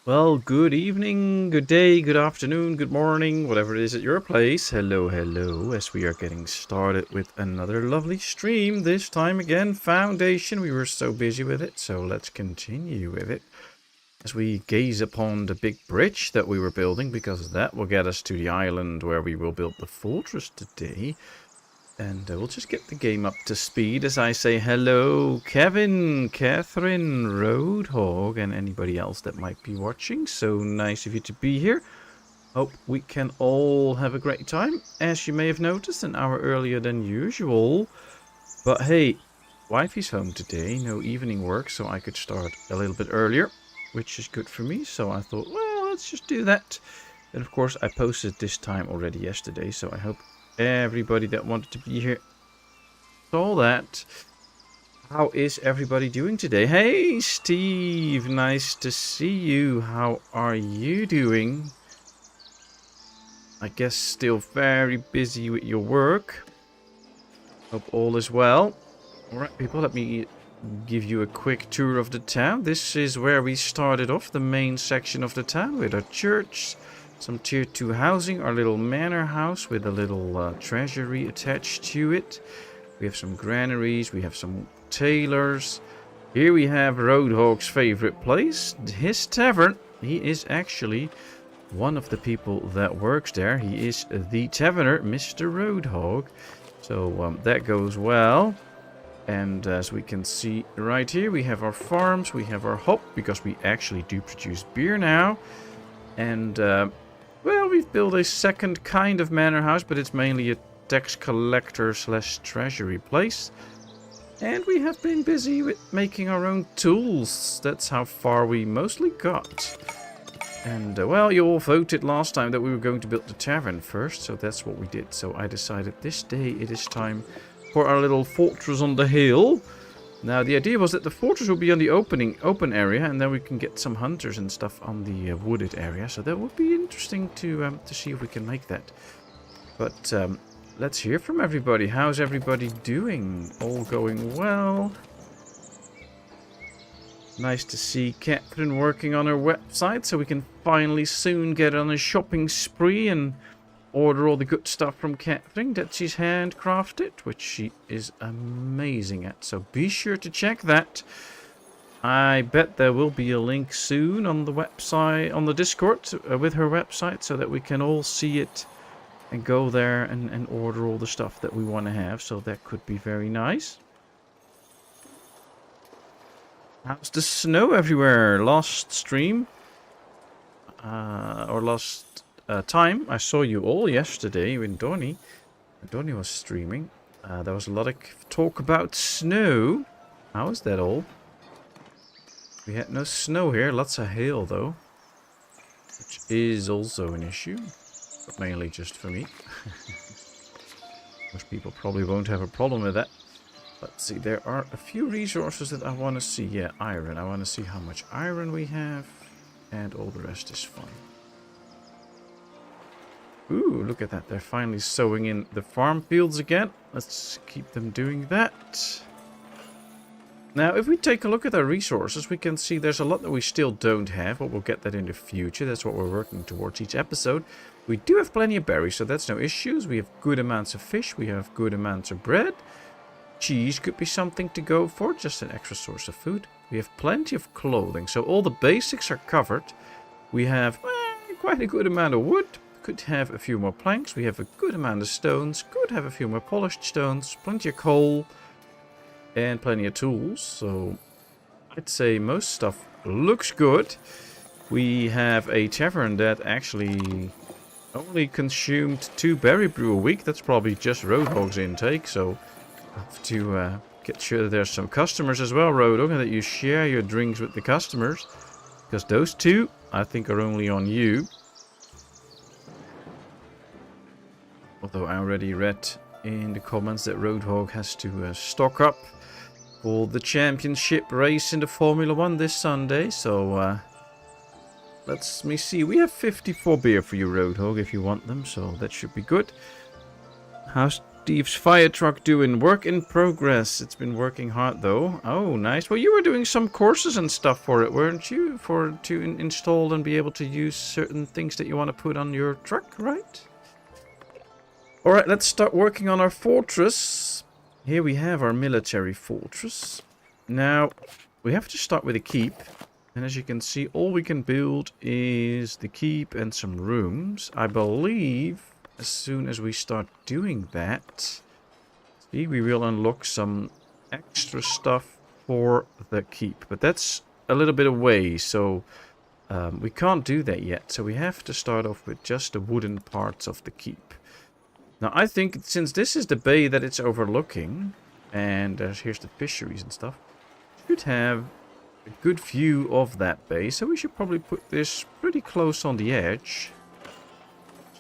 Well, good evening, good day, good afternoon, good morning, whatever it is at your place. Hello, hello, as we are getting started with another lovely stream. This time again, Foundation. We were so busy with it, so let's continue with it as we gaze upon the big bridge that we were building, because that will get us to the island where we will build the fortress today. And we'll just get the game up to speed as I say hello, Kevin, Catherine, Roadhog, and anybody else that might be watching. So nice of you to be here. Hope we can all have a great time. As you may have noticed, an hour earlier than usual. But hey, wifey's home today, no evening work, so I could start a little bit earlier, which is good for me. So I thought, well, let's just do that. And of course, I posted this time already yesterday, so I hope everybody that wanted to be here saw that. How is everybody doing today? Hey, Steve, nice to see you. How are you doing? I guess still very busy with your work. Hope all is well. Alright, people, let me give you a quick tour of the town. This is where we started off, the main section of the town with our church. Some tier 2 housing, our little manor house with a little treasury attached to it. We have some granaries, we have some tailors. Here we have Roadhog's favorite place, his tavern. He is actually one of the people that works there. He is the taverner, Mr. Roadhog. So that goes well. And as we can see right here, we have our farms, we have our hop, because we actually do produce beer now. And well, we've built a second kind of manor house, but it's mainly a tax collector / treasury place. And we have been busy with making our own tools. That's how far we mostly got. And well, you all voted last time that we were going to build the tavern first, so that's what we did. So I decided this day it is time for our little fortress on the hill. Now, the idea was that the fortress would be on the open area, and then we can get some hunters and stuff on the wooded area. So that would be interesting to see if we can make that. But let's hear from everybody. How's everybody doing? All going well? Nice to see Catherine working on her website, so we can finally soon get on a shopping spree and order all the good stuff from Catherine that she's handcrafted, which she is amazing at. So be sure to check that. I bet there will be a link soon on the website, on the Discord with her website, so that we can all see it and go there and order all the stuff that we want to have. So that could be very nice. How's the snow everywhere? Last stream or last time I saw you all yesterday when Donnie was streaming. There was a lot of talk about snow. How is that all? We had no snow here, lots of hail though, which is also an issue, but mainly just for me. Most people probably won't have a problem with that. Let's see, there are a few resources that I want to see. Yeah, iron. I want to see how much iron we have, and all the rest is fine. Ooh, look at that. They're finally sowing in the farm fields again. Let's keep them doing that. Now, if we take a look at our resources, we can see there's a lot that we still don't have, but we'll get that in the future. That's what we're working towards each episode. We do have plenty of berries, so that's no issues. We have good amounts of fish. We have good amounts of bread. Cheese could be something to go for, just an extra source of food. We have plenty of clothing, so all the basics are covered. We have quite a good amount of wood. Could have a few more planks. We have a good amount of stones. Could have a few more polished stones. Plenty of coal. And plenty of tools. So I'd say most stuff looks good. We have a tavern that actually only consumed 2 berry brew a week. That's probably just Roadhog's intake. So I have to get sure that there's some customers as well, Roadhog, and that you share your drinks with the customers. Because those 2, I think, are only on you. Although I already read in the comments that Roadhog has to stock up for the championship race in the Formula 1 this Sunday. So let me see. We have 54 beer for you, Roadhog, if you want them. So that should be good. How's Steve's fire truck doing? Work in progress. It's been working hard though. Oh, nice. Well, you were doing some courses and stuff for it, weren't you? To install and be able to use certain things that you want to put on your truck, right? Alright, let's start working on our fortress. Here we have our military fortress. Now, we have to start with a keep. And as you can see, all we can build is the keep and some rooms. I believe as soon as we start doing that, see, we will unlock some extra stuff for the keep. But that's a little bit away, so we can't do that yet. So we have to start off with just the wooden parts of the keep. Now, I think since this is the bay that it's overlooking, and here's the fisheries and stuff, we should have a good view of that bay. So we should probably put this pretty close on the edge,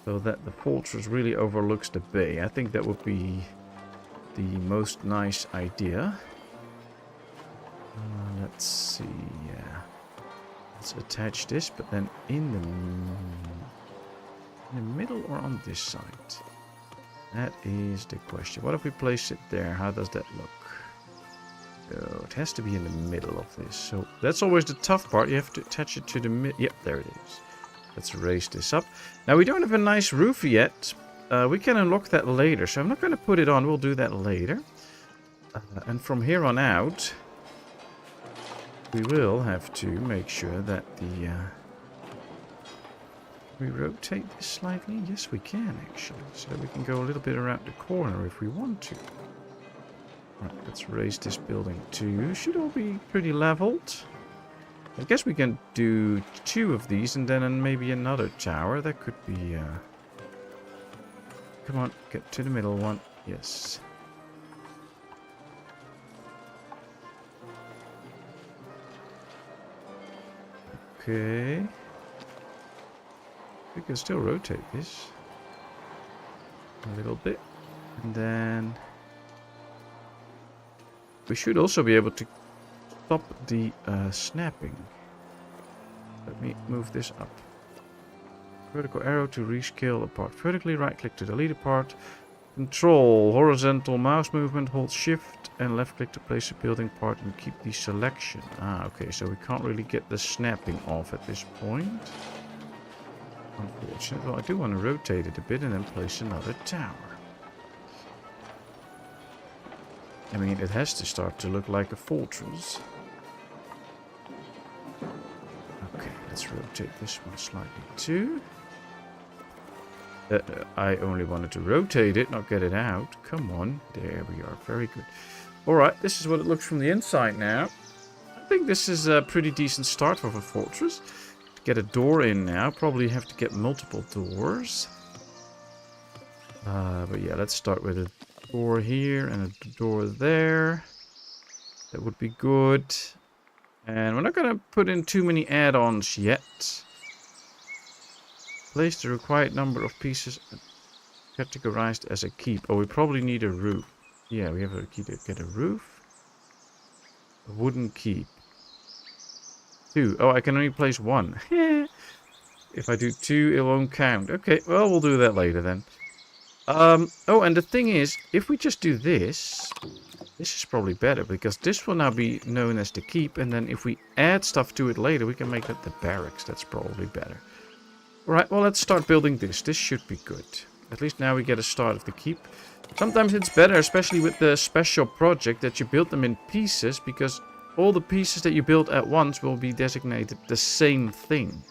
so that the fortress really overlooks the bay. I think that would be the most nice idea. Let's see, yeah. Let's attach this, but then in the middle or on this side? That is the question. What if we place it there? How does that look? Oh, it has to be in the middle of this. So that's always the tough part. You have to attach it to the mid. Yep, there it is. Let's raise this up. Now, we don't have a nice roof yet. We can unlock that later. So I'm not going to put it on. We'll do that later. And from here on out, we will have to make sure that the... we rotate this slightly? Yes, we can, actually. So we can go a little bit around the corner if we want to. Right, let's raise this building too. Should all be pretty leveled. I guess we can do 2 of these and then maybe another tower. That could be... Come on, get to the middle one. Yes. Okay. We can still rotate this a little bit, and then we should also be able to stop the snapping. Let me move this up. Vertical arrow to rescale a part vertically, right click to delete a part, control horizontal mouse movement, hold shift and left click to place a building part and keep the selection. Okay, so we can't really get the snapping off at this point. Unfortunately, well, I do want to rotate it a bit and then place another tower. I mean, it has to start to look like a fortress. Okay, let's rotate this one slightly too. I only wanted to rotate it, not get it out. Come on, there we are, very good. Alright, this is what it looks from the inside now. I think this is a pretty decent start of a fortress. Get a door in now. Probably have to get multiple doors. But yeah, let's start with a door here and a door there. That would be good. And we're not going to put in too many add-ons yet. Place the required number of pieces categorized as a keep. Oh, we probably need a roof. Yeah, we have a key to get a roof. A wooden keep. 2. Oh, I can only place 1. If I do 2, it won't count. Okay, well, we'll do that later then. Oh, and the thing is, if we just do this, this is probably better, because this will now be known as the keep, and then if we add stuff to it later, we can make that the barracks. That's probably better. Alright, well, let's start building this. This should be good. At least now we get a start of the keep. Sometimes it's better, especially with the special project, that you build them in pieces, because all the pieces that you build at once will be designated the same thing.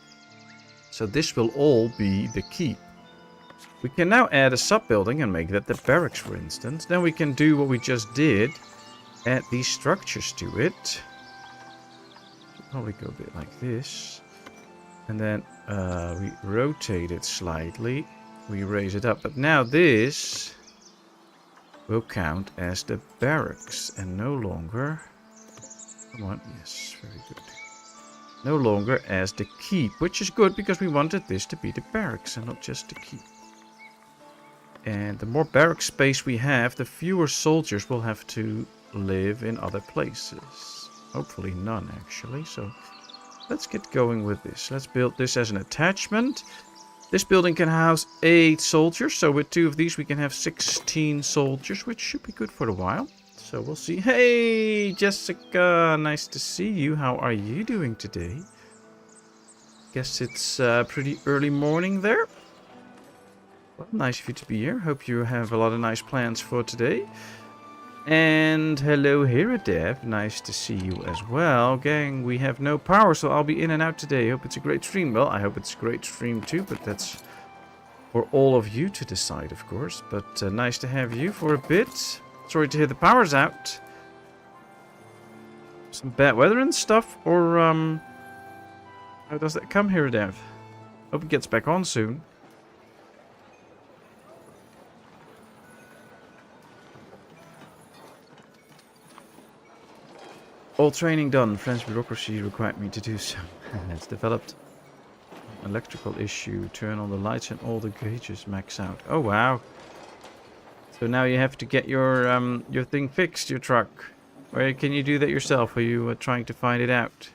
So this will all be the keep. We can now add a sub-building and make that the barracks, for instance. Then we can do what we just did. Add these structures to it. Probably go a bit like this. And then we rotate it slightly. We raise it up. But now this will count as the barracks and no longer... Come on, yes, very good. No longer as the keep, which is good because we wanted this to be the barracks and not just the keep. And the more barrack space we have, the fewer soldiers will have to live in other places. Hopefully none, actually. So let's get going with this. Let's build this as an attachment. This building can house 8 soldiers, so with 2 of these we can have 16 soldiers, which should be good for a while. So we'll see. Hey, Jessica, nice to see you. How are you doing today? Guess it's pretty early morning there. Well, nice of you to be here. Hope you have a lot of nice plans for today. And hello, Heradev. Nice to see you as well. Gang, we have no power, so I'll be in and out today. Hope it's a great stream. Well, I hope it's a great stream too, but that's for all of you to decide, of course. But nice to have you for a bit. Sorry to hear the power's out. Some bad weather and stuff, or how does that come, Heradev? Hope it gets back on soon. All training done. French bureaucracy required me to do so. It's developed an electrical issue. Turn on the lights and all the gauges max out. Oh wow! So now you have to get your thing fixed, your truck. Or can you do that yourself? Are you trying to find it out?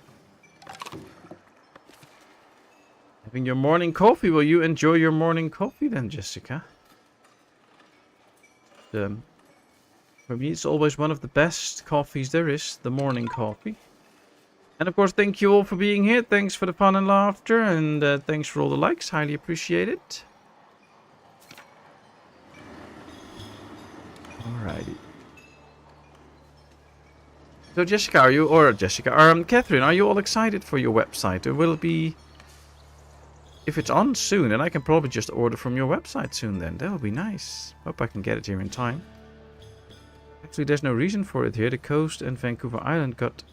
Having your morning coffee. Will you enjoy your morning coffee then, Jessica? For me, it's always one of the best coffees there is, the morning coffee. And of course, thank you all for being here. Thanks for the fun and laughter, and thanks for all the likes. Highly appreciate it. Alrighty. So Jessica, Catherine, are you all excited for your website? Or will it be, if it's on soon, and I can probably just order from your website soon then. That would be nice. Hope I can get it here in time. Actually, there's no reason for it here. The coast and Vancouver Island got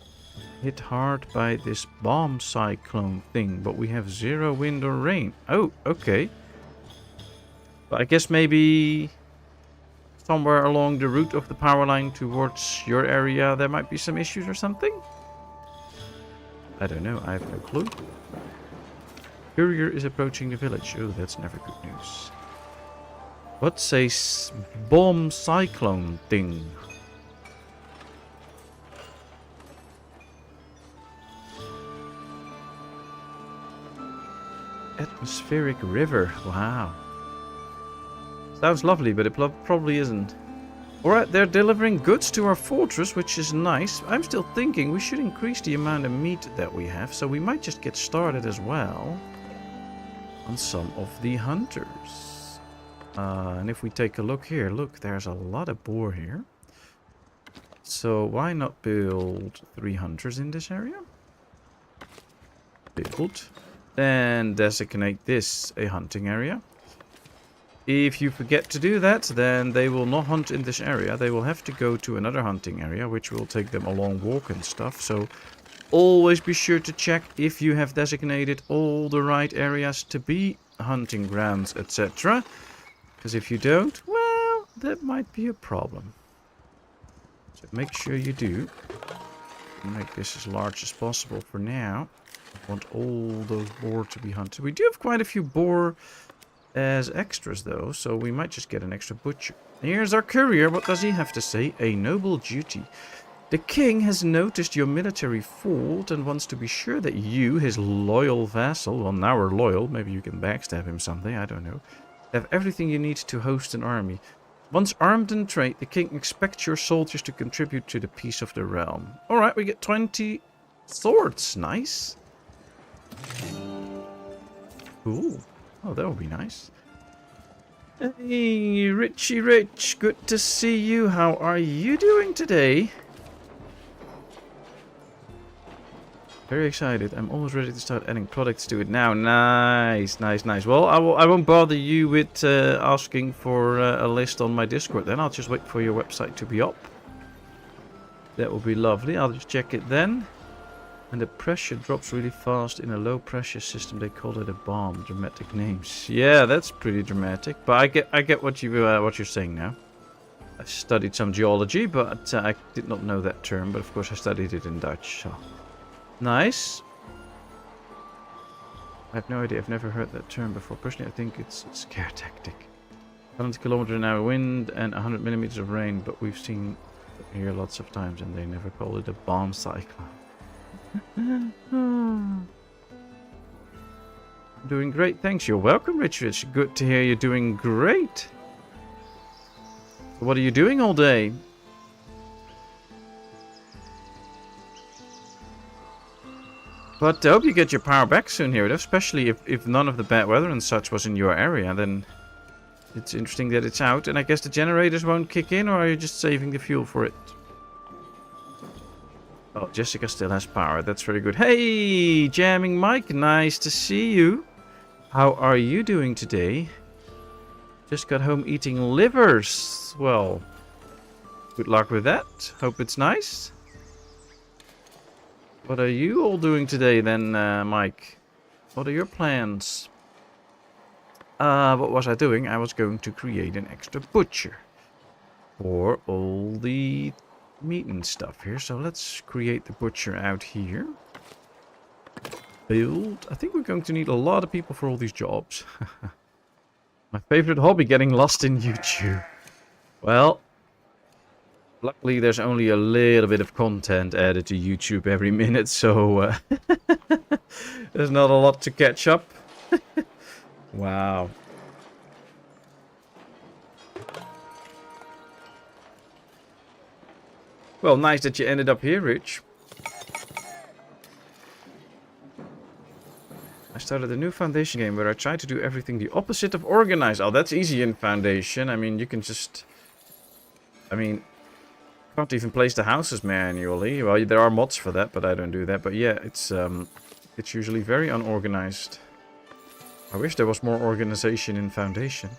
hit hard by this bomb cyclone thing, but we have 0 wind or rain. Oh, okay. But I guess maybe somewhere along the route of the power line towards your area there might be some issues or something? I don't know. I have no clue. Courier is approaching the village. Oh, that's never good news. What's a bomb cyclone thing? Atmospheric river. Wow. Sounds lovely, but it probably isn't. Alright, they're delivering goods to our fortress, which is nice. I'm still thinking we should increase the amount of meat that we have, so we might just get started as well on some of the hunters. And if we take a look here, look, there's a lot of boar here. So why not build 3 hunters in this area? Build. Then designate this a hunting area. If you forget to do that, then they will not hunt in this area. They will have to go to another hunting area, which will take them a long walk and stuff. So always be sure to check if you have designated all the right areas to be hunting grounds, etc. Because if you don't, well, that might be a problem. So make sure you do. Make this as large as possible for now. I want all those boar to be hunted. We do have quite a few boar as extras though, so we might just get an extra butcher. Here's our courier. What does he have to say? A noble duty. The king has noticed your military fault and wants to be sure that you, his loyal vassal, well now we're loyal, maybe you can backstab him someday, I don't know, have everything you need to host an army. Once armed and trained, the king expects your soldiers to contribute to the peace of the realm. Alright, we get 20 swords. Nice. Ooh. Oh, that would be nice. Hey, Richie Rich. Good to see you. How are you doing today? Very excited. I'm almost ready to start adding products to it now. Nice, nice, nice. Well, I won't bother you with asking for a list on my Discord then. I'll just wait for your website to be up. That will be lovely. I'll just check it then. And the pressure drops really fast in a low pressure system. They call it a bomb. Dramatic names. Yeah, that's pretty dramatic. But I get what you're saying now. I studied some geology, but I did not know that term. But of course I studied it in Dutch. So nice. I have no idea. I've never heard that term before. Personally, I think it's a scare tactic. 100 km/h wind and 100 millimeters of rain. But we've seen it here lots of times, and they never call it a bomb cyclone. Doing great, thanks. You're welcome, Richard. It's good to hear you're doing great. So what are you doing all day? But I hope you get your power back soon here, especially if none of the bad weather and such was in your area, then it's interesting that it's out. And I guess the generators won't kick in, or are you just saving the fuel for it? Oh, Jessica still has power. That's very good. Hey, Jamming Mike, nice to see you. How are you doing today? Just got home eating livers. Well, good luck with that. Hope it's nice. What are you all doing today then, Mike? What are your plans? What was I doing? I was going to create an extra butcher for all the meat and stuff here. So let's create the butcher out here. Build. I think we're going to need a lot of people for all these jobs. My favorite hobby, getting lost in YouTube. Well, luckily there's only a little bit of content added to YouTube every minute, so there's not a lot to catch up. Wow. Well, nice that you ended up here, Rich. I started a new Foundation game where I try to do everything the opposite of organized. Oh, that's easy in Foundation. I mean, you can just... I mean, can't even place the houses manually. Well, there are mods for that, but I don't do that. But yeah, it's usually very unorganized. I wish there was more organization in Foundation.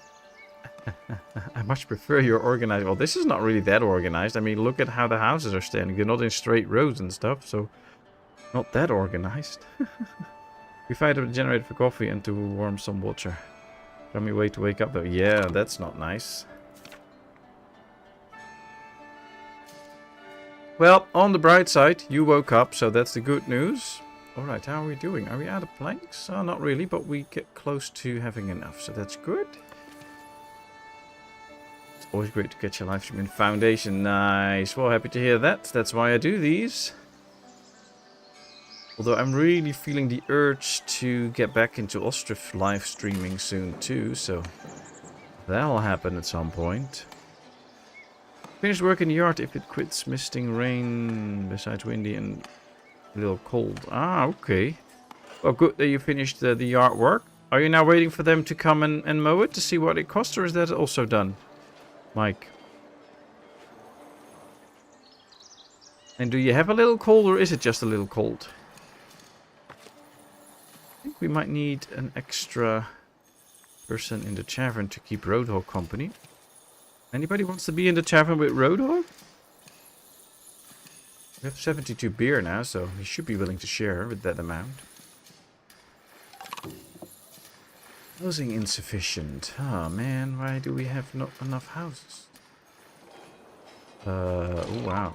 I much prefer your organized. Well, this is not really that organized. I mean, look at how the houses are standing. They're not in straight rows and stuff, so not that organized. We fired up the generator for coffee and to warm some water. Tell me way to wake up though. Yeah, that's not nice. Well, on the bright side, you woke up, so that's the good news. Alright, how are we doing? Are we out of planks? Oh, not really, but we get close to having enough, so that's good. It's always great to get your live stream in Foundation. Nice. Well, happy to hear that. That's why I do these. Although I'm really feeling the urge to get back into Ostrif live streaming soon too, so that'll happen at some point. Finish work in the yard if it quits misting rain, besides windy and a little cold. Ah, okay. Well, good that you finished the yard work. Are you now waiting for them to come and mow it to see what it costs, or is that also done, Mike? And do you have a little cold, or is it just a little cold? I think we might need an extra person in the tavern to keep Roadhog company. Anybody wants to be in the tavern with Roadhog? We have 72 beer now, so he should be willing to share with that amount. Housing insufficient. Oh man, why do we have not enough houses? Oh wow.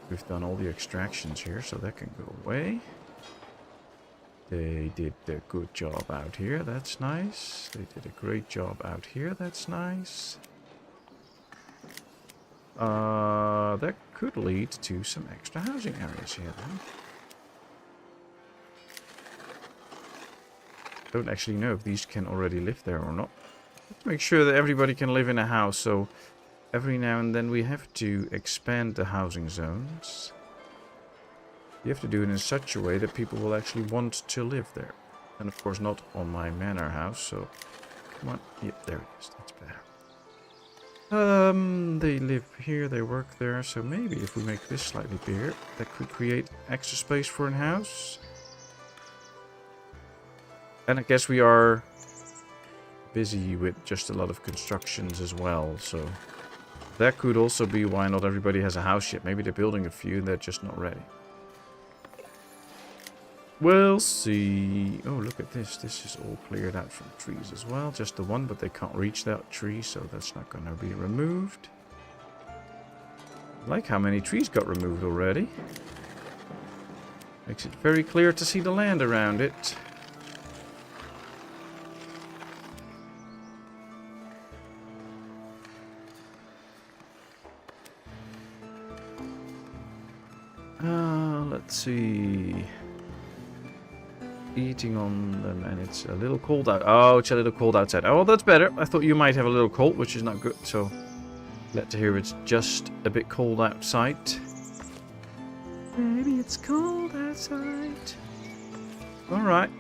We've done all the extractions here, so that can go away. They did a good job out here, that's nice. They did a great job out here, that's nice. That could lead to some extra housing areas here then. Don't actually know if these can already live there or not. Let's make sure that everybody can live in a house, so every now and then we have to expand the housing zones. You have to do it in such a way that people will actually want to live there. And of course not on my manor house, so come on. Yep, there it is. That's better. They live here, they work there, so maybe if we make this slightly bigger, that could create extra space for a house. And I guess we are busy with just a lot of constructions as well, so that could also be why not everybody has a house yet. Maybe they're building a few and they're just not ready. We'll see. Oh, look at this. This is all cleared out from trees as well. Just the one, but they can't reach that tree, so that's not going to be removed. I like how many trees got removed already. Makes it very clear to see the land around it. Let's see. eating on them, and it's a little cold out. Oh, it's a little cold outside. Oh, well, that's better. I thought you might have a little cold, which is not good. So, glad to hear it's just a bit cold outside. Maybe it's cold outside. All right.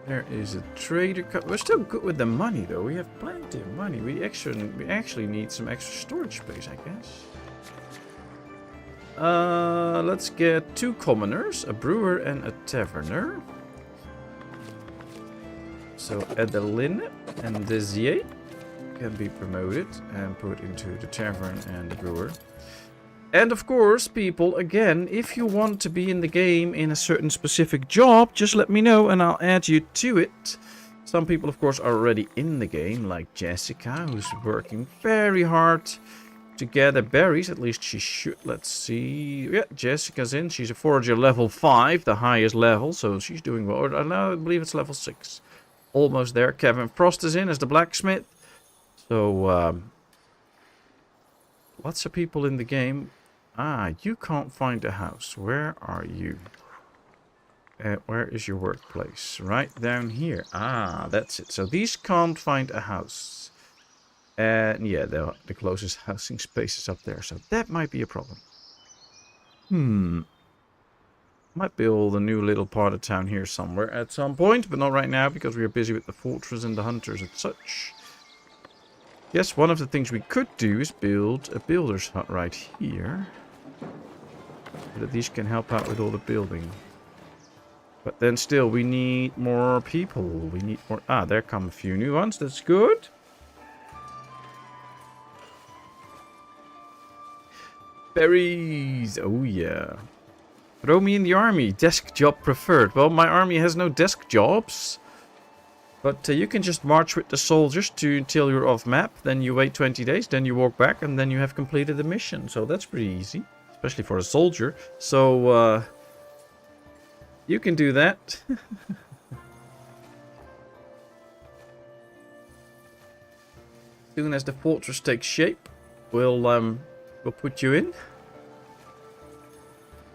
There is a trader. We're still good with the money, though. We have plenty of money. We actually need some extra storage space, I guess. Let's get 2 commoners, a brewer and a taverner. So Adeline and Desier can be promoted and put into the tavern and the brewer. And of course, people, again, if you want to be in the game in a certain specific job, just let me know and I'll add you to it. Some people, of course, are already in the game, like Jessica, who's working very hard to gather berries. At least she should. Let's see. Yeah, Jessica's in. She's a forager level 5, the highest level, so she's doing well. I believe it's level 6. Almost there. Kevin Frost is in as the blacksmith. So, lots of people in the game. Ah, you can't find a house. Where are you? Where is your workplace? Right down here. Ah, that's it. So these can't find a house. And yeah, the closest housing space is up there. So that might be a problem. Might build a new little part of town here somewhere at some point. But not right now because we are busy with the fortress and the hunters and such. Yes, one of the things we could do is build a builder's hut right here. So that these can help out with all the building. But then still, we need more people. We need more... Ah, there come a few new ones. That's good. Berries. Oh, yeah. Throw me in the army. Desk job preferred. Well, my army has no desk jobs. But you can just march with the soldiers until you're off map. Then you wait 20 days. Then you walk back. And then you have completed the mission. So that's pretty easy. Especially for a soldier. So, you can do that. As soon as the fortress takes shape, we'll put you in.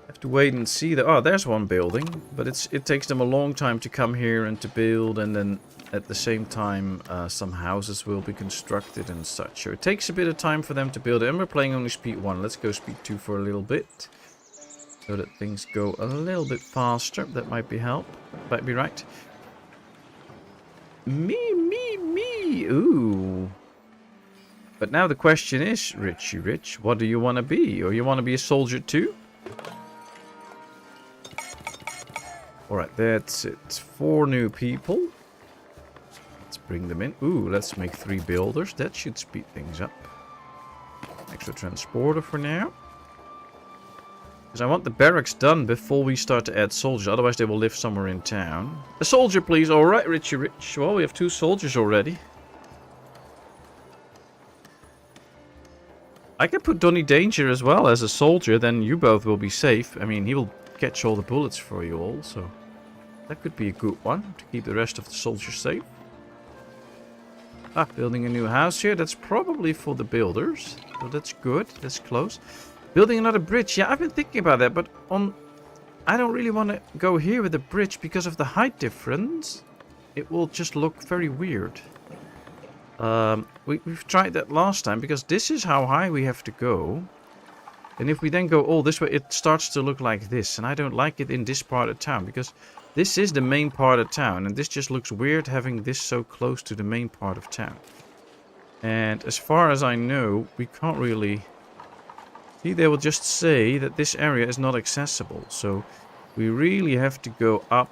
Have to wait and see that. Oh, there's one building, but it takes them a long time to come here and to build, and then at the same time, some houses will be constructed and such. So it takes a bit of time for them to build it, and we're playing only speed 1. Let's go speed 2 for a little bit. So that things go a little bit faster. That might be help. Might be right. Me. Ooh. But now the question is, Richie Rich, what do you want to be? Or you want to be a soldier too? Alright, that's it. 4 new people. Let's bring them in. Ooh, let's make 3 builders. That should speed things up. Extra transporter for now. Because I want the barracks done before we start to add soldiers. Otherwise they will live somewhere in town. A soldier, please. Alright, Richie Rich. Well, we have 2 soldiers already. I can put Donny Danger as well as a soldier. Then you both will be safe. I mean, he will catch all the bullets for you all. So that could be a good one to keep the rest of the soldiers safe. Ah, building a new house here. That's probably for the builders. So that's good. That's close. Building another bridge. Yeah, I've been thinking about that. But I don't really want to go here with the bridge because of the height difference. It will just look very weird. We've tried that last time because this is how high we have to go. And if we then go all this way, it starts to look like this. And I don't like it in this part of town because this is the main part of town. And this just looks weird having this so close to the main part of town. And as far as I know, we can't really... See, they will just say that this area is not accessible. So we really have to go up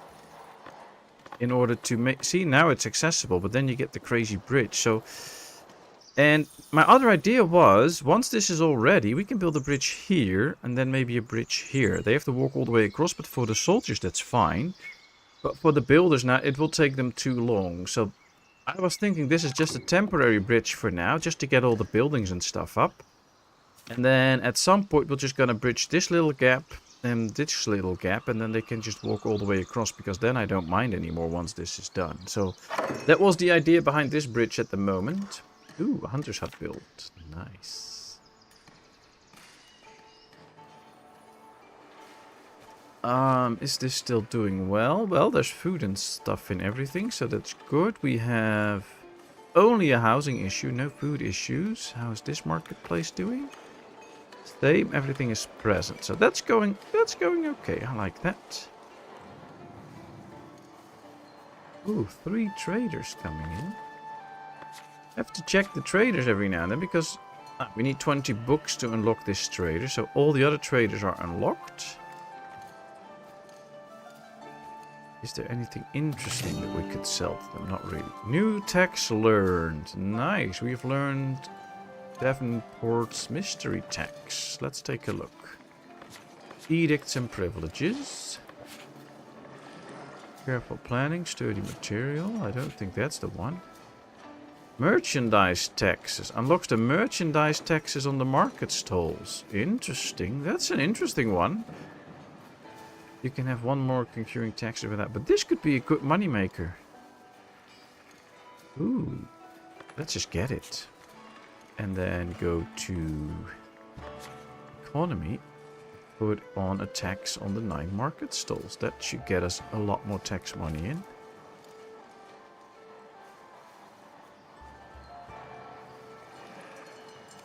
in order to make... See, now it's accessible, but then you get the crazy bridge. So... And my other idea was, once this is all ready, we can build a bridge here, and then maybe a bridge here. They have to walk all the way across, but for the soldiers, that's fine. But for the builders now, it will take them too long. So I was thinking this is just a temporary bridge for now, just to get all the buildings and stuff up. And then at some point, we're just going to bridge this little gap and this little gap, and then they can just walk all the way across, because then I don't mind anymore once this is done. So that was the idea behind this bridge at the moment. Ooh, a hunter's hut built. Nice. Is this still doing well? Well, there's food and stuff in everything, so that's good. We have only a housing issue, no food issues. How is this marketplace doing? Same, everything is present. So that's going okay. I like that. Ooh, 3 traders coming in. Have to check the traders every now and then because we need 20 books to unlock this trader. So all the other traders are unlocked. Is there anything interesting that we could sell to them? Not really. New tax learned. Nice. We've learned Devonport's mystery tax. Let's take a look. Edicts and privileges. Careful planning, sturdy material. I don't think that's the one. Merchandise taxes. Unlocks the merchandise taxes on the market stalls. Interesting. That's an interesting one. You can have one more concurring tax over that. But this could be a good moneymaker. Ooh. Let's just get it. And then go to economy. Put on a tax on the 9 market stalls. That should get us a lot more tax money in.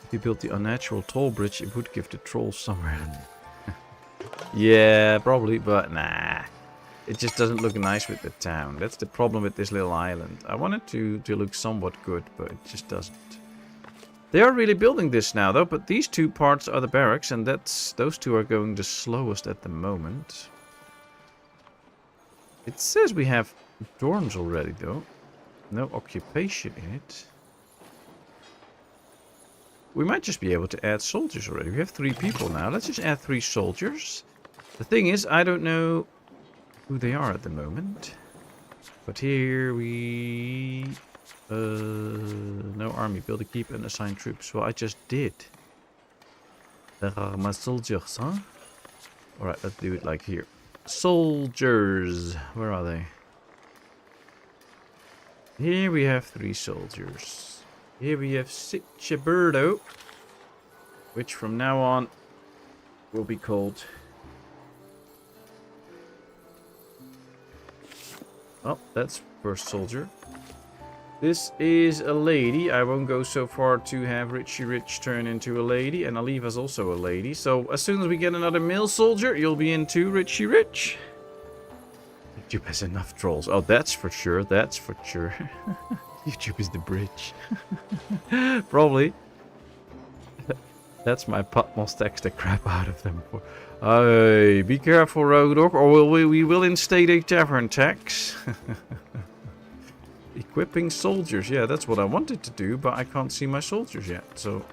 If you built the unnatural toll bridge, it would give the trolls somewhere. Yeah, probably, but nah. It just doesn't look nice with the town. That's the problem with this little island. I want it to look somewhat good, but it just doesn't. They are really building this now, though, but these 2 parts are the barracks, and those 2 are going the slowest at the moment. It says we have dorms already, though. No occupation in it. We might just be able to add soldiers already. We have 3 people now. Let's just add 3 soldiers. The thing is, I don't know who they are at the moment. But here we... no army. Build a keep and assign troops. Well, I just did. There are my soldiers, huh? Alright, let's do it like here. Soldiers. Where are they? Here we have 3 soldiers. Here we have Sitchaberto, which from now on will be called... Oh, that's first soldier. This is a lady. I won't go so far to have Richie Rich turn into a lady, and Aliva's also a lady. So as soon as we get another male soldier, you'll be into Richie Rich. YouTube has enough trolls. Oh, that's for sure. That's for sure. YouTube is the bridge. Probably. That's my Patmos tax the crap out of them. Hey, be careful, Rogue Dog, or we will instate a tavern tax. Equipping soldiers. Yeah, that's what I wanted to do, but I can't see my soldiers yet. So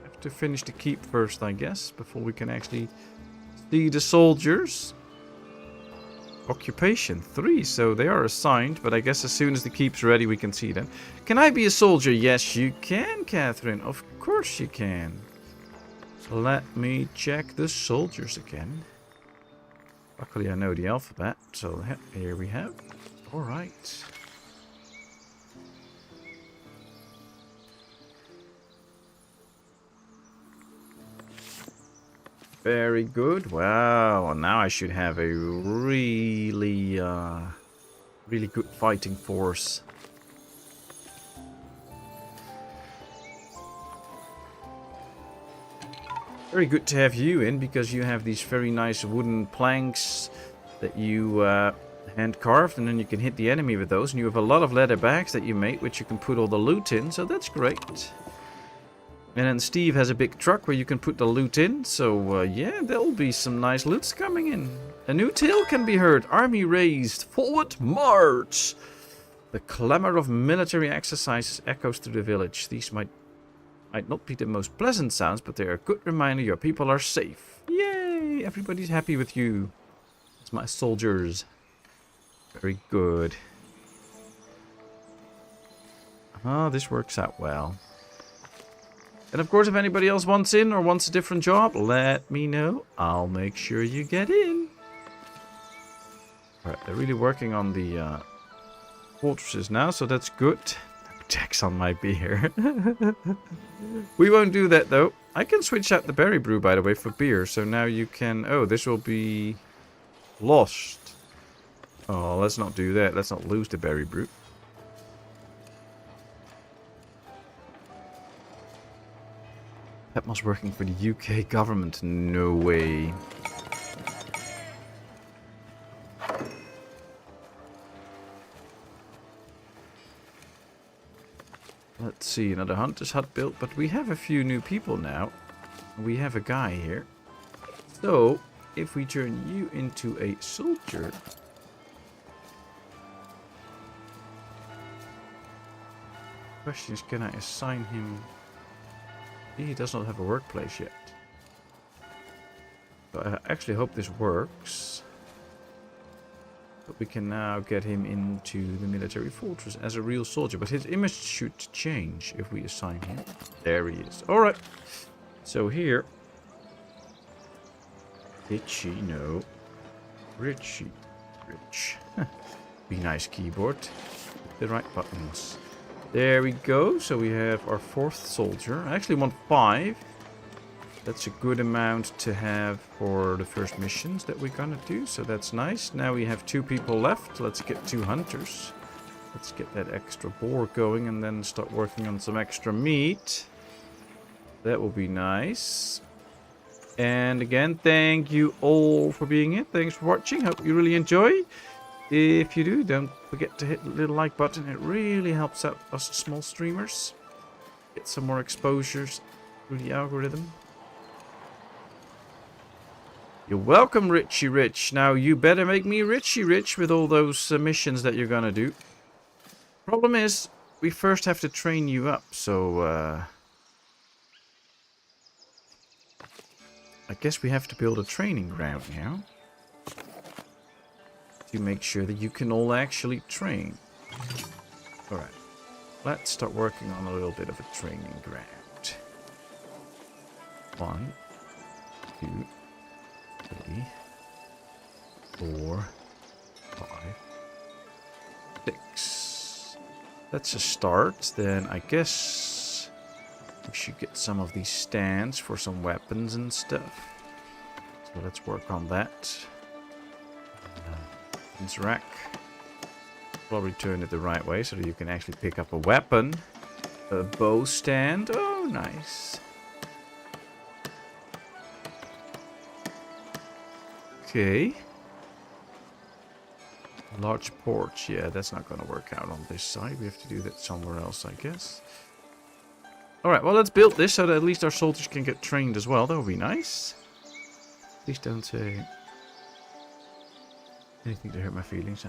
I have to finish the keep first, I guess, before we can actually see the soldiers. Occupation 3, so they are assigned, but I guess as soon as the keep's ready, we can see them. Can I be a soldier? Yes, you can, Catherine. Of course you can. Let me check the soldiers again. Luckily, I know the alphabet, so here we have. All right. Very good. Wow. Now I should have a really good fighting force. Very good to have you in, because you have these very nice wooden planks that you hand carved, and then you can hit the enemy with those. And you have a lot of leather bags that you made, which you can put all the loot in, so that's great. And then Steve has a big truck where you can put the loot in. So, yeah, there'll be some nice loots coming in. A new tale can be heard. Army raised. Forward march. The clamor of military exercises echoes through the village. These might not be the most pleasant sounds, but they're a good reminder your people are safe. Yay! Everybody's happy with you. It's my soldiers. Very good. Ah, this works out well. And of course, if anybody else wants in or wants a different job, let me know. I'll make sure you get in. Alright, they're really working on the fortresses now, so that's good. tax on my beer. We won't do that, though. I can switch out the berry brew, by the way, for beer. So now you can... Oh, this will be lost. Oh, let's not do that. Let's not lose the berry brew. Patmos working for the UK government. No way. Let's see, another hunter's hut built, but we have a few new people now. We have a guy here. So, if we turn you into a soldier... Question is, can I assign him... He does not have a workplace yet. So I actually hope this works. But we can now get him into the military fortress as a real soldier. But his image should change if we assign him. There he is. Alright. So here. Itchy, no. Richie. Rich. Be nice, keyboard. The right buttons. There we go. So we have our 4th soldier. I actually want 5. That's a good amount to have for the first missions that we're gonna do. So that's nice. Now we have 2 people left. Let's get 2 hunters. Let's get that extra boar going and then start working on some extra meat. That will be nice. And again, thank you all for being here. Thanks for watching. Hope you really enjoy. If you do, don't forget to hit the little like button. It really helps out us small streamers. Get some more exposures through the algorithm. You're welcome, Richie Rich. Now, you better make me Richie Rich with all those missions that you're gonna do. Problem is, we first have to train you up, so... I guess we have to build a training ground now. To make sure that you can all actually train. Alright. Let's start working on a little bit of a training ground. 1, 2, 3, 4, 5, 6. That's a start. Then I guess we should get some of these stands for some weapons and stuff. So let's work on that. Weapons rack. Probably turn it the right way so that you can actually pick up a weapon. A bow stand. Oh, nice. Okay. Large porch. Yeah, that's not going to work out on this side. We have to do that somewhere else, I guess. Alright, well, let's build this so that at least our soldiers can get trained as well. That would be nice. Please don't say anything to hurt my feelings.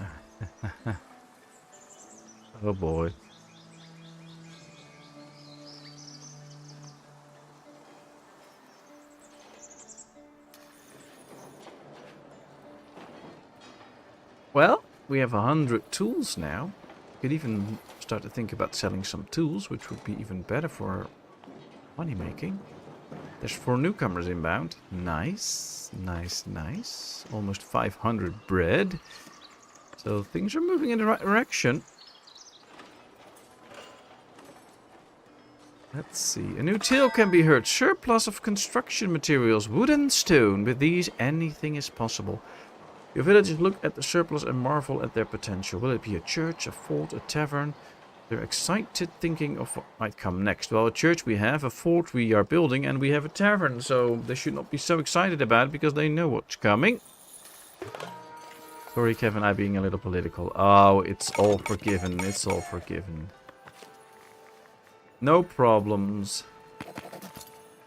Oh boy. Well, we have 100 tools now. We could even start to think about selling some tools, which would be even better for money making. There's 4 newcomers inbound. Nice, nice, nice. Almost 500 bread. So things are moving in the right direction. Let's see. A new tale can be heard. Surplus of construction materials, wood and stone. With these, anything is possible. Your villagers look at the surplus and marvel at their potential. Will it be a church, a fort, a tavern? They're excited thinking of what might come next. Well, a church we have, a fort we are building, and we have a tavern. So they should not be so excited about it because they know what's coming. Sorry, Kevin, I'm being a little political. Oh, it's all forgiven. It's all forgiven. No problems.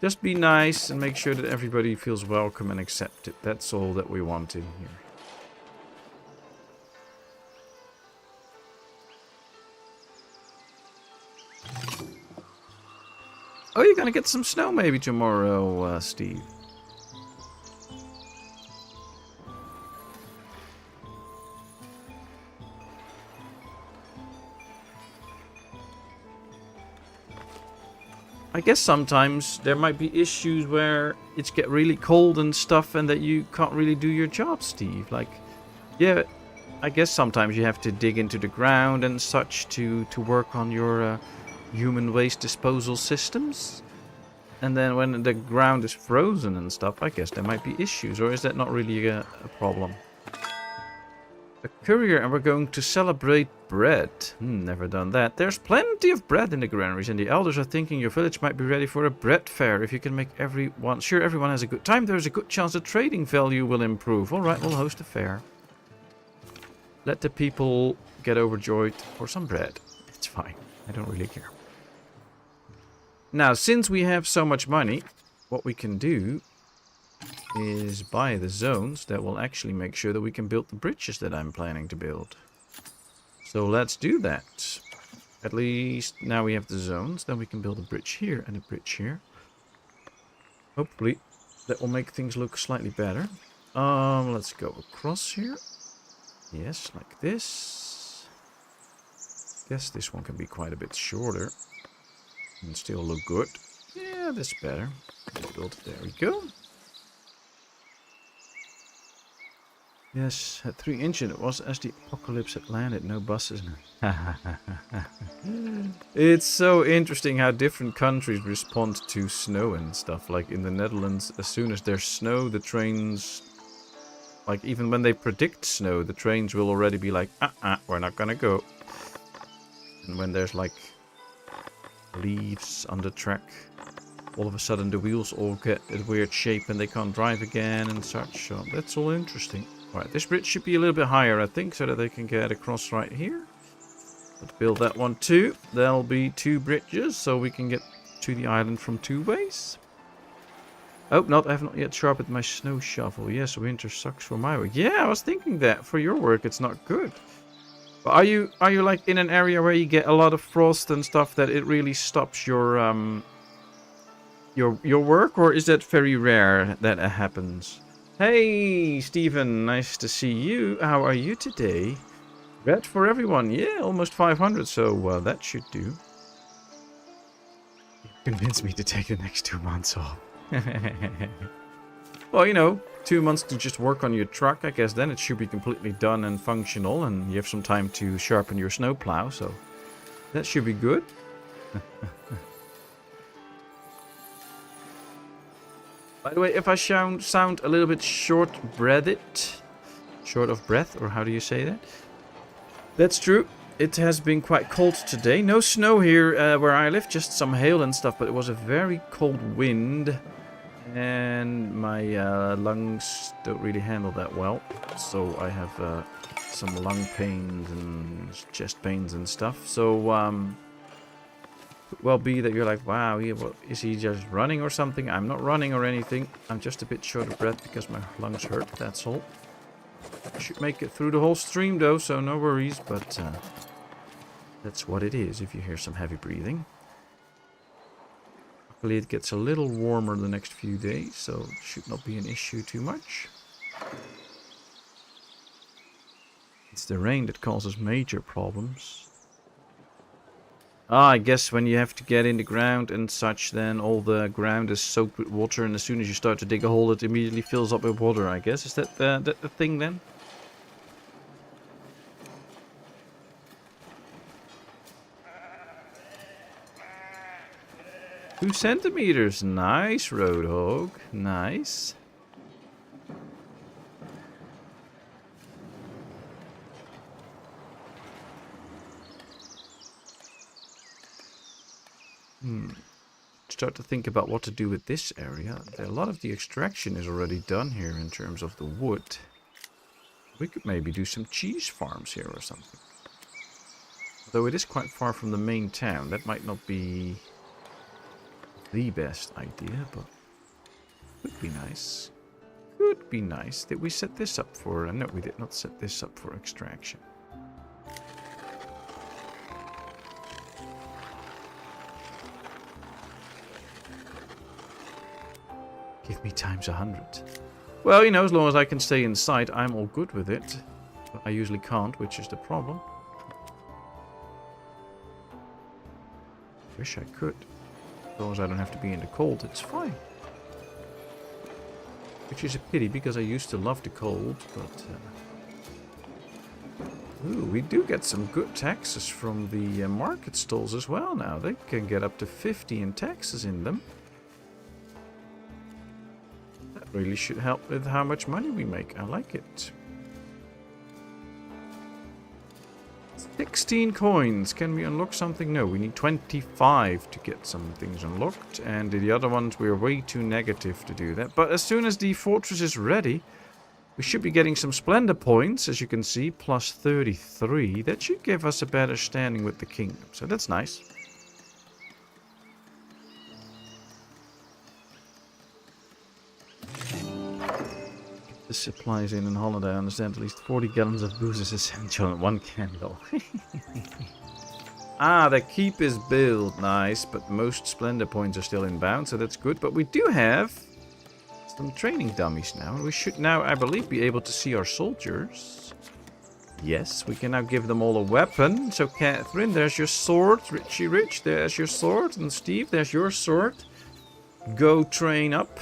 Just be nice and make sure that everybody feels welcome and accepted. That's all that we want in here. Oh, you're gonna get some snow maybe tomorrow, Steve. I guess sometimes there might be issues where it's get really cold and stuff and that you can't really do your job, Steve. Like, yeah, I guess sometimes you have to dig into the ground and such to work on your human waste disposal systems. And then when the ground is frozen and stuff, I guess there might be issues. Or is that not really a problem? A courier, and we're going to celebrate bread. Never done that. There's plenty of bread in the granaries, and the elders are thinking your village might be ready for a bread fair. If you can make everyone has a good time, there's a good chance the trading value will improve. Alright, we'll host a fair. Let the people get overjoyed for some bread. It's fine. I don't really care. Now, since we have so much money, what we can do is buy the zones that will actually make sure that we can build the bridges that I'm planning to build. So let's do that. At least now we have the zones, then we can build a bridge here and a bridge here. Hopefully that will make things look slightly better. Let's go across here. Yes, like this. Guess this one can be quite a bit shorter and still look good. Yeah, that's better. There we go. Yes, at 3 inches it was as the apocalypse had landed. No buses. It's so interesting how different countries respond to snow and stuff. Like in the Netherlands, as soon as there's snow, the trains... Like even when they predict snow, the trains will already be like, we're not gonna go. And when there's like leaves on the track, all of a sudden the wheels all get a weird shape and they can't drive again and such. So that's all interesting. Right, this bridge should be a little bit higher, I think, so that they can get across right here. Let's build that one too. There'll be 2 bridges, so we can get to the island from 2 ways. Oh, I have not yet sharpened my snow shovel. Yes, winter sucks for my work. Yeah, I was thinking that. For your work, it's not good. But are you like in an area where you get a lot of frost and stuff that it really stops your work, or is that very rare that it happens? Hey, Stephen, nice to see you. How are you today? Bread for everyone. Yeah, almost 500, so that should do. Convince me to take the next 2 months off. Well, you know, 2 months to just work on your truck. I guess then it should be completely done and functional, and you have some time to sharpen your snowplow, so that should be good. By the way, if I sound a little bit short of breath, or how do you say that? That's true. It has been quite cold today. No snow here where I live, just some hail and stuff, but it was a very cold wind. And my lungs don't really handle that well. So I have some lung pains and chest pains and stuff. So, could well be that you're like, wow, is he just running or something? I'm not running or anything. I'm just a bit short of breath because my lungs hurt, that's all. I should make it through the whole stream though, so no worries, but that's what it is if you hear some heavy breathing. Luckily it gets a little warmer the next few days, so it should not be an issue too much. It's the rain that causes major problems. I guess when you have to get in the ground and such, then all the ground is soaked with water, and as soon as you start to dig a hole, it immediately fills up with water, I guess. Is that the thing then? 2 centimeters. Nice, Roadhog. Nice. Start to think about what to do with this area. A lot of the extraction is already done here in terms of the wood. We could maybe do some cheese farms here or something. Though it is quite far from the main town. That might not be the best idea, but could be nice. Could be nice. Did we set this up for... no, we did not set this up for extraction. Give me times 100. Well, you know, as long as I can stay inside, I'm all good with it. But I usually can't, which is the problem. Wish I could. As long as I don't have to be in the cold, it's fine. Which is a pity, because I used to love the cold, but... Ooh, we do get some good taxes from the market stalls as well now. They can get up to 50 in taxes in them. That really should help with how much money we make. I like it. 16 coins. Can we unlock something? No, we need 25 to get some things unlocked. And the other ones, we're way too negative to do that. But as soon as the fortress is ready, we should be getting some splendor points, as you can see, plus 33. That should give us a better standing with the kingdom. So that's nice. The supplies in Holland, I understand at least 40 gallons of booze is essential and 1 candle. Ah, the keep is built. Nice, but most splendor points are still inbound, so that's good. But we do have some training dummies now. We should now, I believe, be able to see our soldiers. Yes, we can now give them all a weapon. So Catherine, there's your sword. Richie Rich, there's your sword. And Steve, there's your sword. Go train up.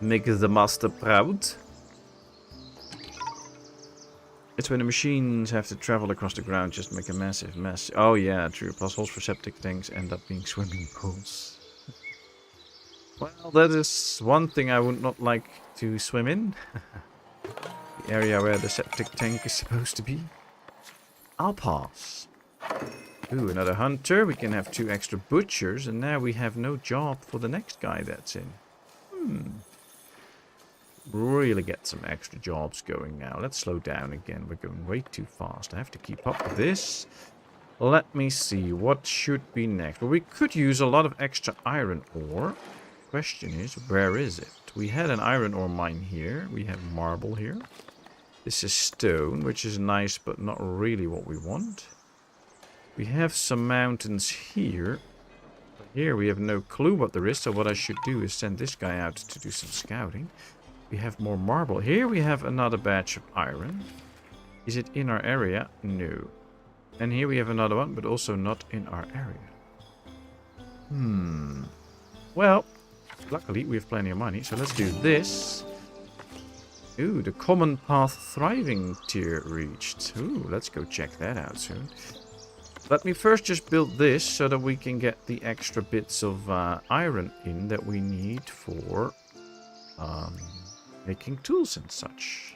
Make the master proud. It's when the machines have to travel across the ground, just make a massive mess. Oh yeah, true. Plus holes for septic tanks end up being swimming pools. Well, that is one thing I would not like to swim in. The area where the septic tank is supposed to be. I'll pass. Ooh, another hunter. We can have 2 extra butchers, and now we have no job for the next guy that's in. Really get some extra jobs going now. Let's slow down again. We're going way too fast. I have to keep up with this. Let me see. What should be next? Well, we could use a lot of extra iron ore. Question is, where is it? We had an iron ore mine here. We have marble here. This is stone, which is nice, but not really what we want. We have some mountains here. But here we have no clue what there is, so what I should do is send this guy out to do some scouting. We have more marble. Here we have another batch of iron. Is it in our area? No. And here we have another one, but also not in our area. Well, luckily we have plenty of money, so let's do this. Ooh, the common path thriving tier reached. Ooh, let's go check that out soon. Let me first just build this so that we can get the extra bits of iron in that we need for making tools and such.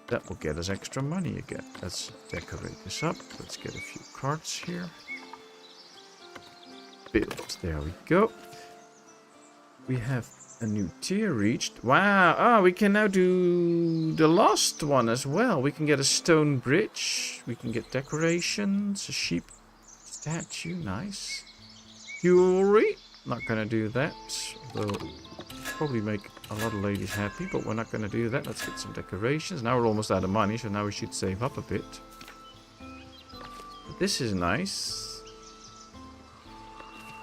That will get us extra money again. Let's decorate this up. Let's get a few carts here. Build. There we go. We have a new tier reached. Wow. Ah, we can now do the last one as well. We can get a stone bridge. We can get decorations. A sheep statue. Nice. Jewelry. Not going to do that. Although probably make a lot of ladies happy, but we're not going to do that. Let's get some decorations. Now we're almost out of money, so now we should save up a bit. But this is nice.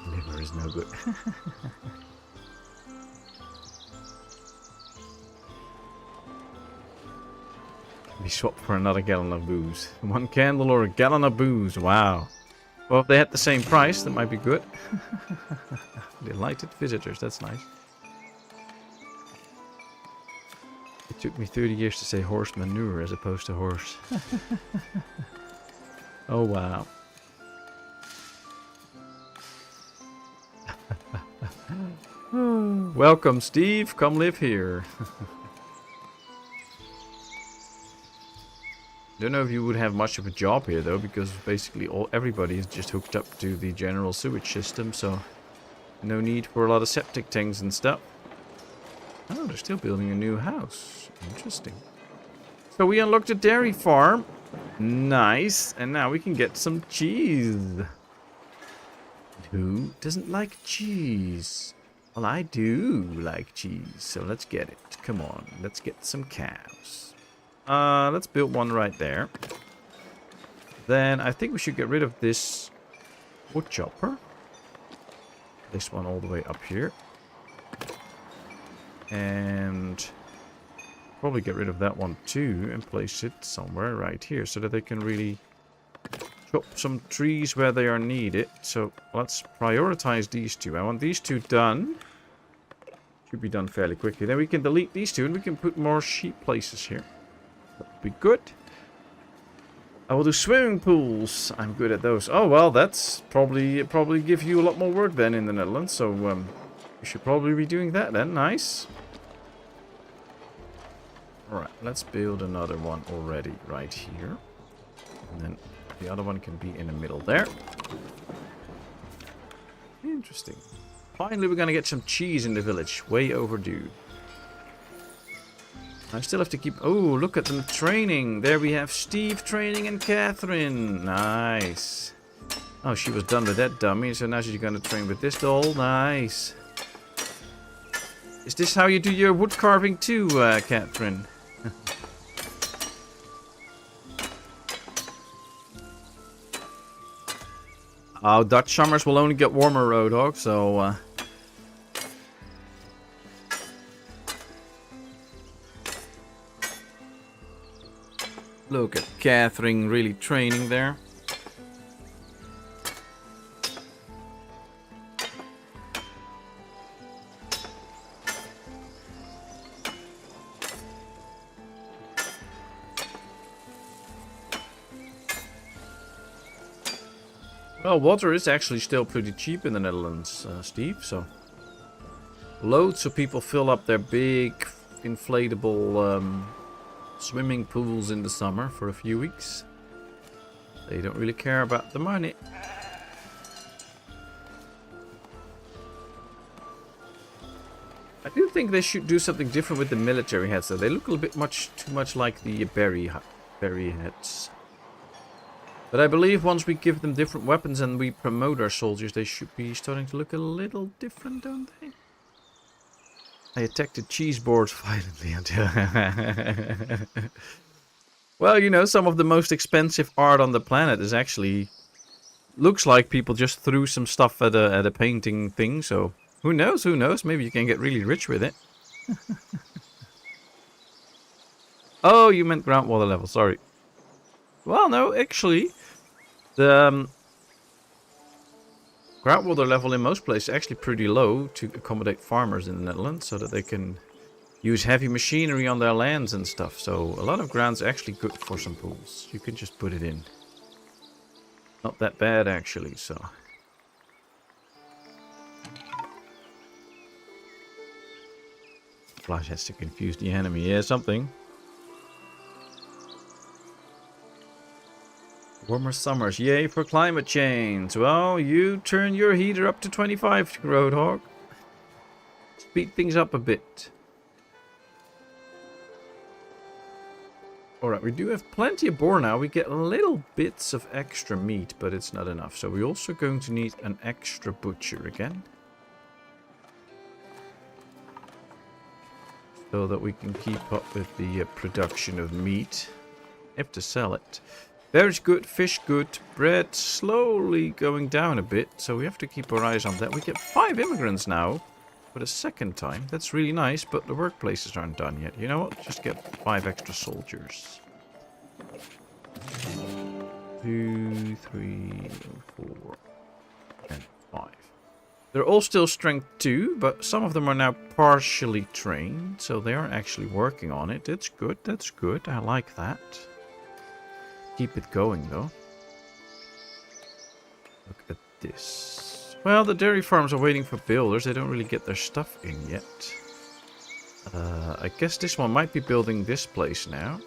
Liver is no good. We swap for another gallon of booze. 1 candle or a gallon of booze. Wow. Well, if they had the same price, that might be good. Delighted visitors. That's nice. It took me 30 years to say horse manure as opposed to horse. Oh, wow. Welcome, Steve. Come live here. Don't know if you would have much of a job here, though, because basically everybody is just hooked up to the general sewage system, so no need for a lot of septic tanks and stuff. Oh, they're still building a new house. Interesting. So we unlocked a dairy farm. Nice. And now we can get some cheese. Who doesn't like cheese? Well, I do like cheese, so let's get it. Come on, let's get some cows. Let's build one right there. Then I think we should get rid of this wood chopper. This one all the way up here. And probably get rid of that one too and place it somewhere right here so that they can really chop some trees where they are needed. So let's prioritize these two. I want these two done. Should be done fairly quickly. Then we can delete these two and we can put more sheep places here. That would be good. I will do swimming pools. I'm good at those. Oh, well, that's probably give you a lot more work then in the Netherlands. So, you should probably be doing that then. Nice. Alright, let's build another one already right here. And then the other one can be in the middle there. Interesting. Finally, we're gonna get some cheese in the village. Way overdue. I still have to keep... Oh, look at them training. There we have Steve training and Catherine. Nice. Oh, she was done with that dummy, so now she's going to train with this doll. Nice. Is this how you do your wood carving too, Catherine? Oh, Dutch summers will only get warmer, Roadhog, so... Look at Catherine really training there. Well, water is actually still pretty cheap in the Netherlands, Steve, so... Loads of people fill up their big inflatable swimming pools in the summer for a few weeks. They don't really care about the money. I do think they should do something different with the military heads, though. They look a little bit too much like the berry heads. But I believe once we give them different weapons and we promote our soldiers, they should be starting to look a little different, don't they? I attacked the cheese boards violently until... Well, you know, some of the most expensive art on the planet is actually... Looks like people just threw some stuff at a painting thing, so... Who knows, who knows? Maybe you can get really rich with it. Oh, you meant groundwater level, sorry. Well, no, actually... The groundwater level in most places is actually pretty low to accommodate farmers in the Netherlands, so that they can use heavy machinery on their lands and stuff. So a lot of ground's actually good for some pools. You can just put it in. Not that bad actually, so... Flash has to confuse the enemy. Yeah, something. Warmer summers. Yay for climate change. Well, you turn your heater up to 25, Roadhog. Speed things up a bit. Alright, we do have plenty of boar now. We get little bits of extra meat, but it's not enough. So we're also going to need an extra butcher again. So that we can keep up with the production of meat. Have to sell it. Very good, fish good, bread slowly going down a bit, so we have to keep our eyes on that. We get 5 immigrants now for the second time. That's really nice, but the workplaces aren't done yet. You know what? Just get 5 extra soldiers. 2, 3, 4, and 5. They're all still strength 2, but some of them are now partially trained, so they are actually working on it. That's good, that's good. I like that. Keep it going, though. Look at this. Well, the dairy farms are waiting for builders. They don't really get their stuff in yet. I guess this one might be building this place now.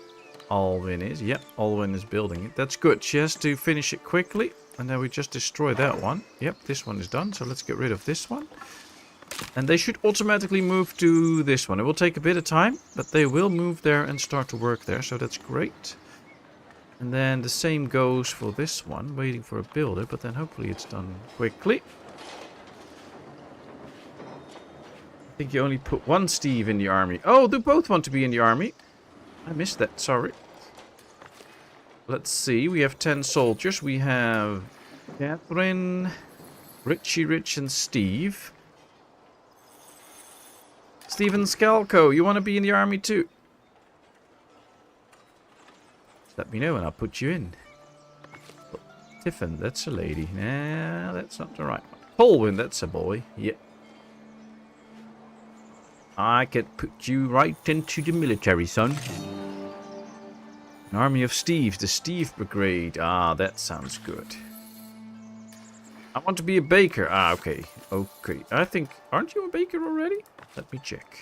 Alwyn is. Yep, Alwyn is building it. That's good. She has to finish it quickly. And then we just destroy that one. Yep, this one is done. So let's get rid of this one. And they should automatically move to this one. It will take a bit of time, but they will move there and start to work there. So that's great. And then the same goes for this one, waiting for a builder, but then hopefully it's done quickly. I think you only put 1 Steve in the army. Oh, they both want to be in the army. I missed that, sorry. Let's see, we have 10 soldiers. We have Catherine, Richie Rich, and Steve. Steven Scalco, you want to be in the army too? Let me know and I'll put you in. Tiffin, that's a lady. Nah, that's not the right one. Colwyn, that's a boy. Yep. I can put you right into the military, son. An army of Steves, the Steve Brigade. Ah, that sounds good. I want to be a baker. Ah, okay. Okay. I think... Aren't you a baker already? Let me check.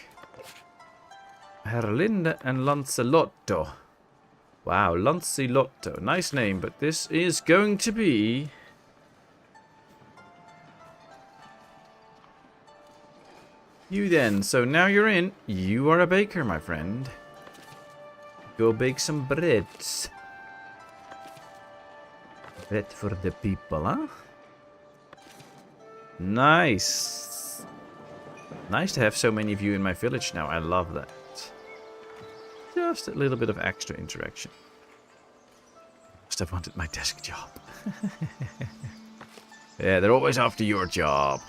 Herlinda and Lancelotto. Wow, Lancelotto. Nice name, but this is going to be... You then. So now you're in. You are a baker, my friend. Go bake some breads. Bread for the people, huh? Nice. Nice to have so many of you in my village now. I love that. Just a little bit of extra interaction. Must have wanted my desk job. Yeah, they're always after your job.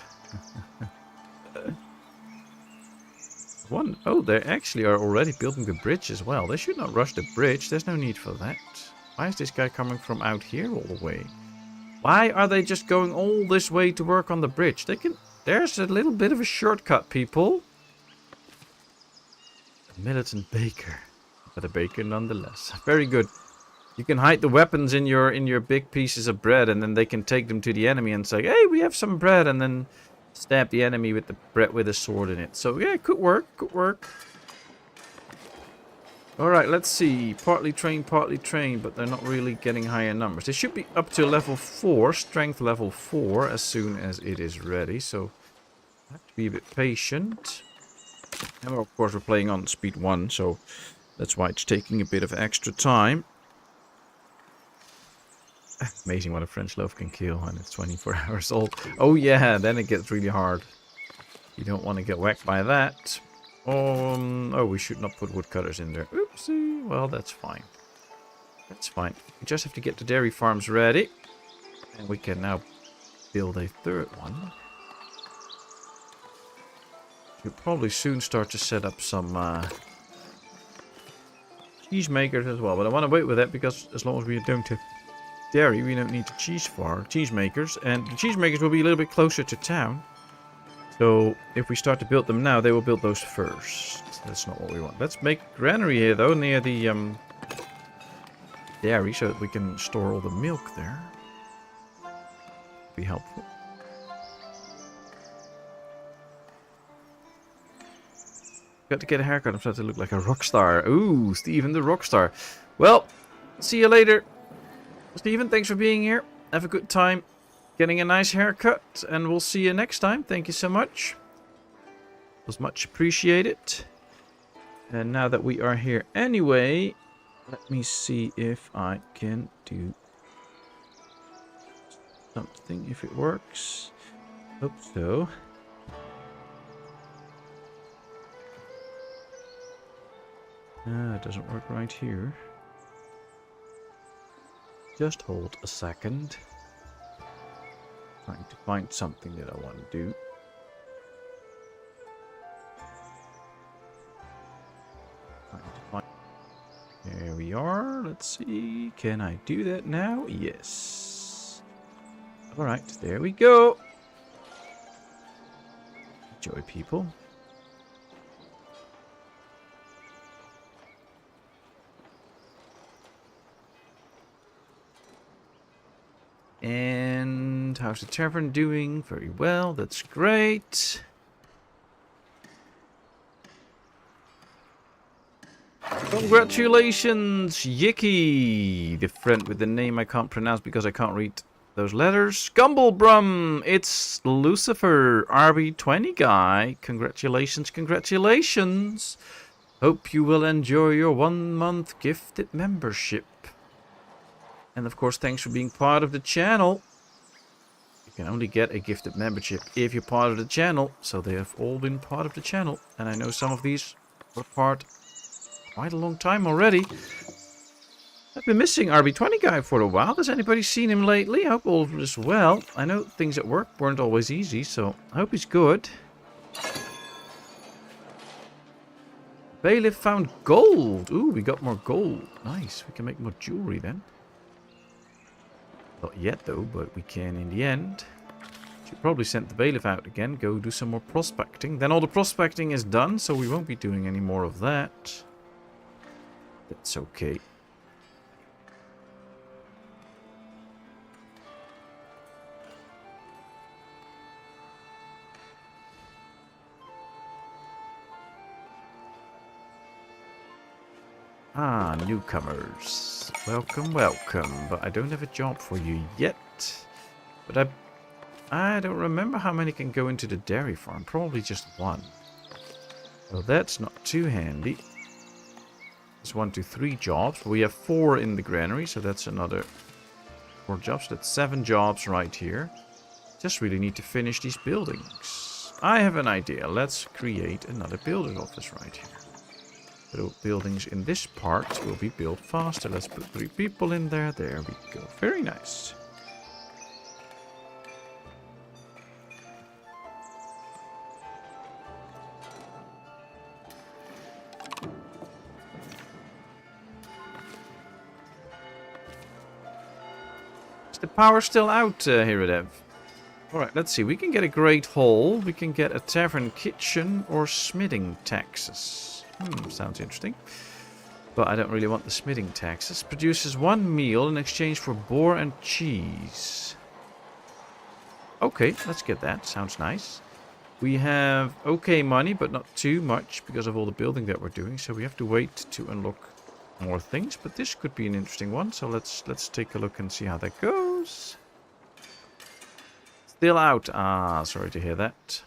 Oh, they actually are already building the bridge as well. They should not rush the bridge. There's no need for that. Why is this guy coming from out here all the way? Why are they just going all this way to work on the bridge? They can... There's a little bit of a shortcut, people. A militant baker. But a baker nonetheless. Very good. You can hide the weapons in your big pieces of bread, and then they can take them to the enemy and say, hey, we have some bread, and then stab the enemy with the bread with a sword in it. So yeah, could work, could work. Alright, let's see. Partly trained, but they're not really getting higher numbers. They should be up to level 4, strength level 4, as soon as it is ready. So, I have to be a bit patient. And of course, we're playing on speed 1, so that's why it's taking a bit of extra time. Amazing what a French loaf can kill when it's 24 hours old. Oh yeah, then it gets really hard. You don't want to get whacked by that. Oh, we should not put woodcutters in there. Oopsie. Well, that's fine. That's fine. We just have to get the dairy farms ready. And we can now build a third one. We'll probably soon start to set up some cheese makers as well. But I want to wait with that because as long as we don't have dairy, we don't need the cheese makers. And the cheese makers will be a little bit closer to town. So, if we start to build them now, they will build those first. That's not what we want. Let's make a granary here, though, near the dairy, so that we can store all the milk there. Be helpful. Got to get a haircut. I'm starting to look like a rock star. Ooh, Steven the rock star. Well, see you later. Steven, thanks for being here. Have a good time getting a nice haircut, and we'll see you next time. Thank you so much. It was much appreciated. And now that we are here anyway, let me see if I can do something, if it works. Hope so. It doesn't work right here. Just hold a second. Trying to find something that I want to do. There we are. Let's see. Can I do that now? Yes. Alright, there we go. Enjoy, people. And how's the tavern doing? Very well, that's great. Congratulations, Yicky! The friend with the name I can't pronounce because I can't read those letters. Gumblebrum! It's Lucifer, RB20 guy. Congratulations, congratulations! Hope you will enjoy your 1 month gifted membership. And of course, thanks for being part of the channel. You can only get a gifted membership if you're part of the channel. So they have all been part of the channel. And I know some of these were part quite a long time already. I've been missing RB20 guy for a while. Has anybody seen him lately? I hope all is well. I know things at work weren't always easy, so I hope he's good. Bailiff found gold. Ooh, we got more gold. Nice. We can make more jewelry then. Not yet though, but we can in the end. Should probably send the bailiff out again. Go do some more prospecting. Then all the prospecting is done, so we won't be doing any more of that. That's okay. Ah, newcomers. Welcome, welcome. But I don't have a job for you yet. But I don't remember how many can go into the dairy farm. Probably just one. So that's not too handy. There's 1, 2, 3 jobs. We have 4 in the granary, so that's another 4 jobs. That's 7 jobs right here. Just really need to finish these buildings. I have an idea. Let's create another builder's office right here. The buildings in this part will be built faster. Let's put 3 people in there. There we go. Very nice. Is the power still out here at Ev? Alright, let's see. We can get a great hall. We can get a tavern kitchen or smithing taxes. Sounds interesting. But I don't really want the smithing taxes. Produces 1 meal in exchange for boar and cheese. Okay, let's get that. Sounds nice. We have okay money, but not too much because of all the building that we're doing. So we have to wait to unlock more things. But this could be an interesting one. So let's take a look and see how that goes. Still out. Ah, sorry to hear that.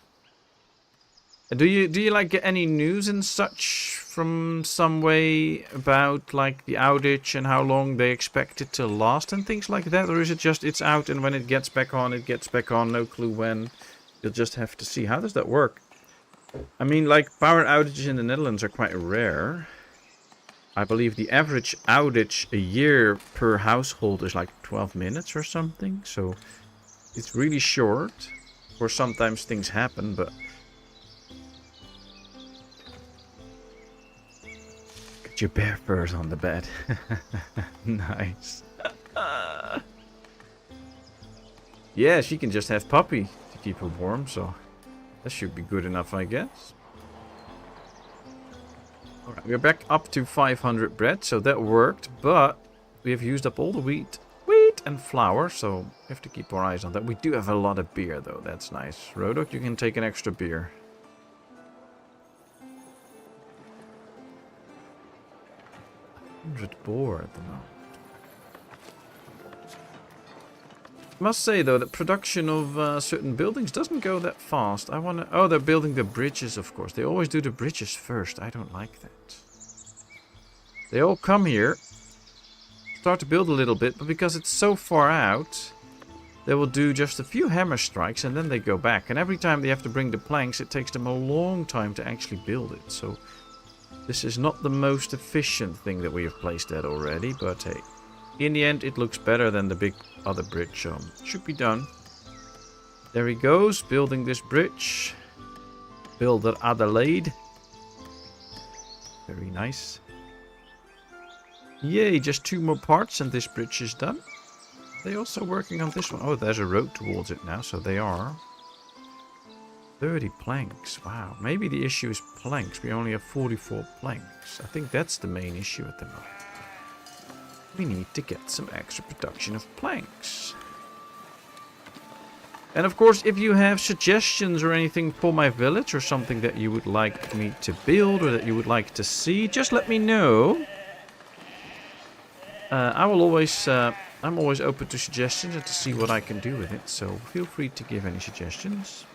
Do you like get any news and such from some way about like the outage and how long they expect it to last and things like that? Or is it just it's out and when it gets back on, no clue when? You'll just have to see. How does that work? I mean, like power outages in the Netherlands are quite rare. I believe the average outage a year per household is like 12 minutes or something. So it's really short. Or sometimes things happen, but... Get your bear furs on the bed. Nice. Yeah, she can just have Puppy to keep her warm, so... That should be good enough, I guess. Alright, we're back up to 500 bread, so that worked, but... We have used up all the wheat and flour, so we have to keep our eyes on that. We do have a lot of beer, though. That's nice. Rodok, you can take an extra beer. Boar at the moment. Must say though that production of certain buildings doesn't go that fast. I wanna. Oh, they're building the bridges, of course. They always do the bridges first. I don't like that. They all come here, start to build a little bit, but because it's so far out, they will do just a few hammer strikes and then they go back. And every time they have to bring the planks, it takes them a long time to actually build it. So. This is not the most efficient thing that we have placed at already, but hey, in the end it looks better than the big other bridge, so should be done. There he goes, building this bridge. Builder Adelaide. Very nice. Yay, just 2 more parts and this bridge is done. They also working on this one. Oh, there's a road towards it now, so they are. 30 planks. Wow. Maybe the issue is planks. We only have 44 planks. I think that's the main issue at the moment. We need to get some extra production of planks. And of course, if you have suggestions or anything for my village or something that you would like me to build or that you would like to see, just let me know. I'm always open to suggestions and to see what I can do with it. So feel free to give any suggestions.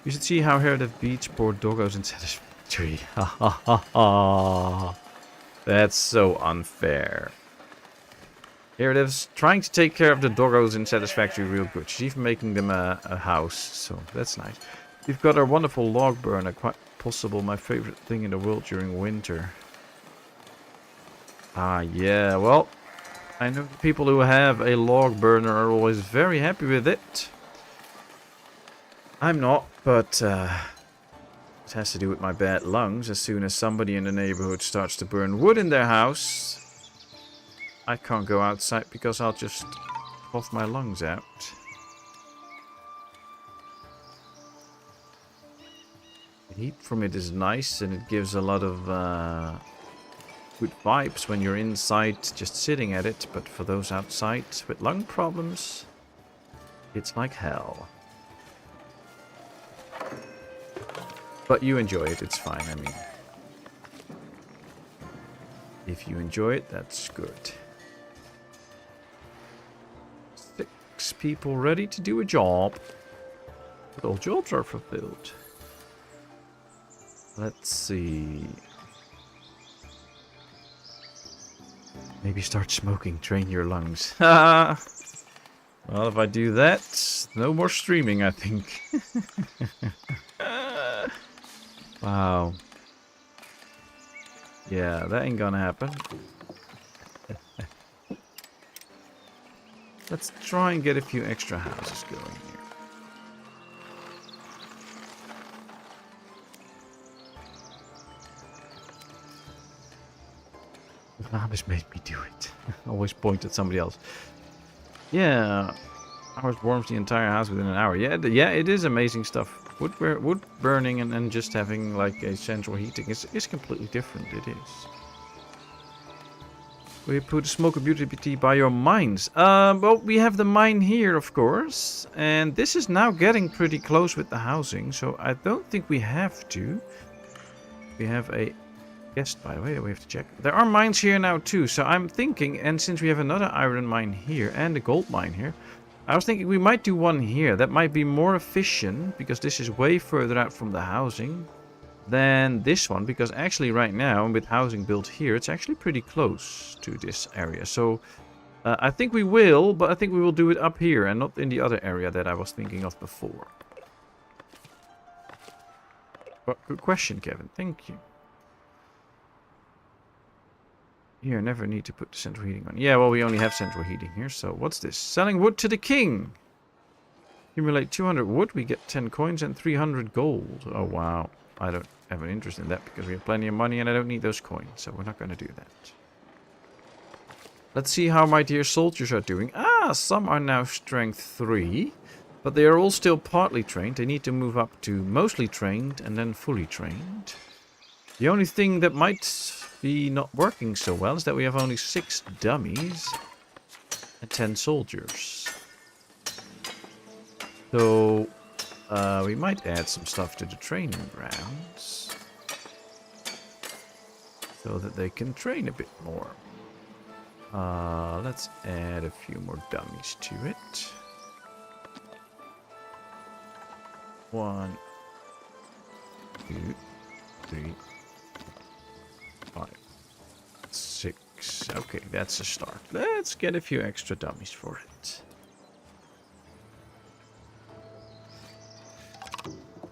You should see how here the beach board doggos in Satisfactory. Ha ha ha ha. That's so unfair. Here it is, trying to take care of the doggos in Satisfactory real good. She's even making them a house, so that's nice. We've got our wonderful log burner, quite possible my favorite thing in the world during winter. Ah, yeah, well, I know the people who have a log burner are always very happy with it. I'm not, but it has to do with my bad lungs. As soon as somebody in the neighborhood starts to burn wood in their house, I can't go outside because I'll just cough my lungs out. The heat from it is nice and it gives a lot of good vibes when you're inside just sitting at it, but for those outside with lung problems, it's like hell. But you enjoy it, it's fine, I mean. If you enjoy it, that's good. 6 people ready to do a job. But all jobs are fulfilled. Let's see. Maybe start smoking, train your lungs. Well, if I do that, no more streaming, I think. Wow. Yeah, that ain't gonna happen. Let's try and get a few extra houses going here. Has made me do it. Always point at somebody else. Yeah, ours warms the entire house within an hour. Yeah, it is amazing stuff. Wood burning and just having like a central heating is completely different. It is. We put smoke beauty by your mines. Well, we have the mine here, of course, and this is now getting pretty close with the housing, so I don't think we have to. We have a guest, by the way, that we have to check. There are mines here now too, so I'm thinking, and since we have another iron mine here and a gold mine here, I was thinking we might do one here. That might be more efficient, because this is way further out from the housing than this one, because actually right now, with housing built here, it's actually pretty close to this area. So I think we will, but I think we will do it up here and not in the other area that I was thinking of before. But good question, Kevin. Thank you. Here, never need to put the central heating on. Yeah, well, we only have central heating here, so what's this? Selling wood to the king. Accumulate 200 wood, we get 10 coins and 300 gold. Oh, wow. I don't have an interest in that because we have plenty of money and I don't need those coins, so we're not going to do that. Let's see how my dear soldiers are doing. Ah, some are now strength 3, but they are all still partly trained. They need to move up to mostly trained and then fully trained. The only thing that might be not working so well is that we have only 6 dummies and 10 soldiers. So we might add some stuff to the training grounds so that they can train a bit more. Let's add a few more dummies to it. 1, 2, 3, 5, 6. Okay, that's a start. Let's get a few extra dummies for it.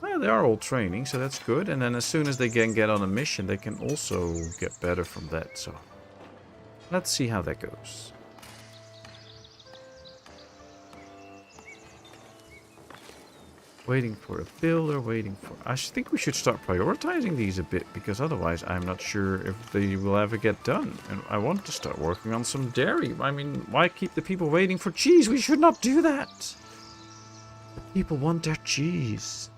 Well, they are all training, so that's good. And then as soon as they can get on a mission, they can also get better from that. So let's see how that goes. Waiting for a builder, waiting for... I think we should start prioritizing these a bit, because otherwise I'm not sure if they will ever get done. And I want to start working on some dairy. I mean, why keep the people waiting for cheese? We should not do that. The people want their cheese.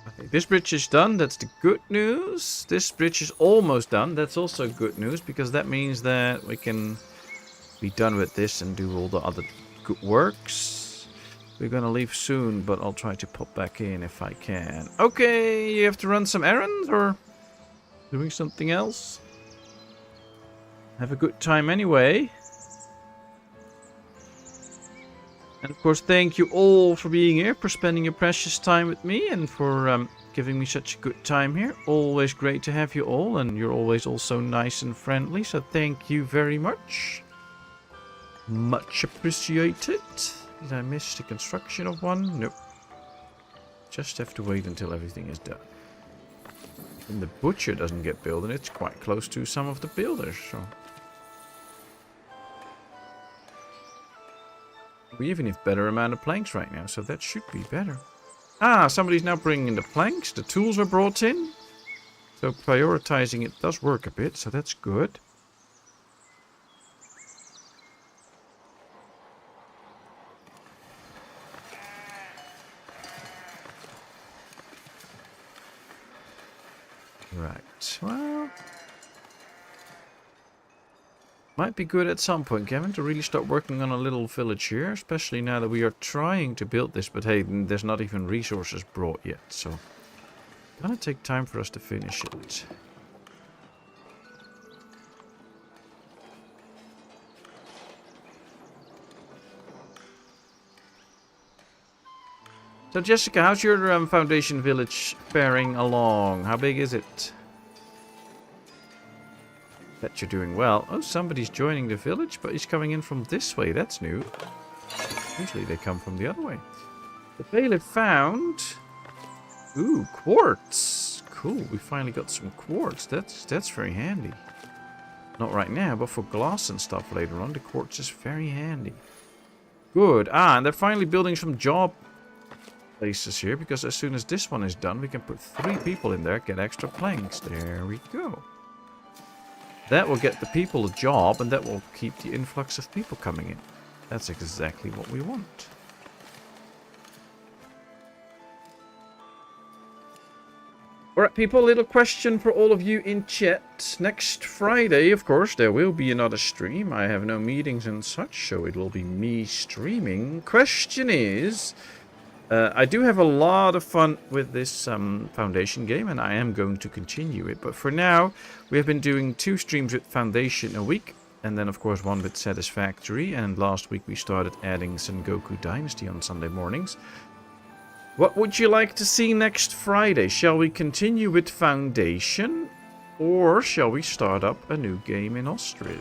Okay, this bridge is done. That's the good news. This bridge is almost done. That's also good news, because that means that we can be done with this and do all the other good works. We're gonna leave soon, but I'll try to pop back in if I can. Okay, you have to run some errands or doing something else? Have a good time anyway. And of course, thank you all for being here, for spending your precious time with me, and for giving me such a good time here. Always great to have you all, and you're always also nice and friendly, so thank you very much. Much appreciated. Did I miss the construction of one? Nope. Just have to wait until everything is done. And the butcher doesn't get built, and it's quite close to some of the builders, so... We even have better amount of planks right now, so that should be better. Ah, somebody's now bringing in the planks. The tools are brought in. So prioritizing it does work a bit, so that's good. Right, well... Might be good at some point, Kevin, to really start working on a little village here. Especially now that we are trying to build this. But hey, there's not even resources brought yet. So, gonna take time for us to finish it. So Jessica, how's your foundation village faring along? How big is it? Bet you're doing well. Oh, somebody's joining the village, but he's coming in from this way. That's new. Usually they come from the other way. The bailiff found... Ooh, quartz. Cool, we finally got some quartz. That's very handy. Not right now, but for glass and stuff later on, the quartz is very handy. Good. Ah, and they're finally building some job places here, because as soon as this one is done, we can put 3 people in there, get extra planks. There we go. That will get the people a job, and that will keep the influx of people coming in. That's exactly what we want. Alright people, a little question for all of you in chat. Next Friday, of course, there will be another stream. I have no meetings and such, so it will be me streaming. Question is, I do have a lot of fun with this Foundation game, and I am going to continue it. But for now, we have been doing 2 streams with Foundation a week, and then of course 1 with Satisfactory, and last week we started adding Sengoku Dynasty on Sunday mornings. What would you like to see next Friday? Shall we continue with Foundation, or shall we start up a new game in Austria?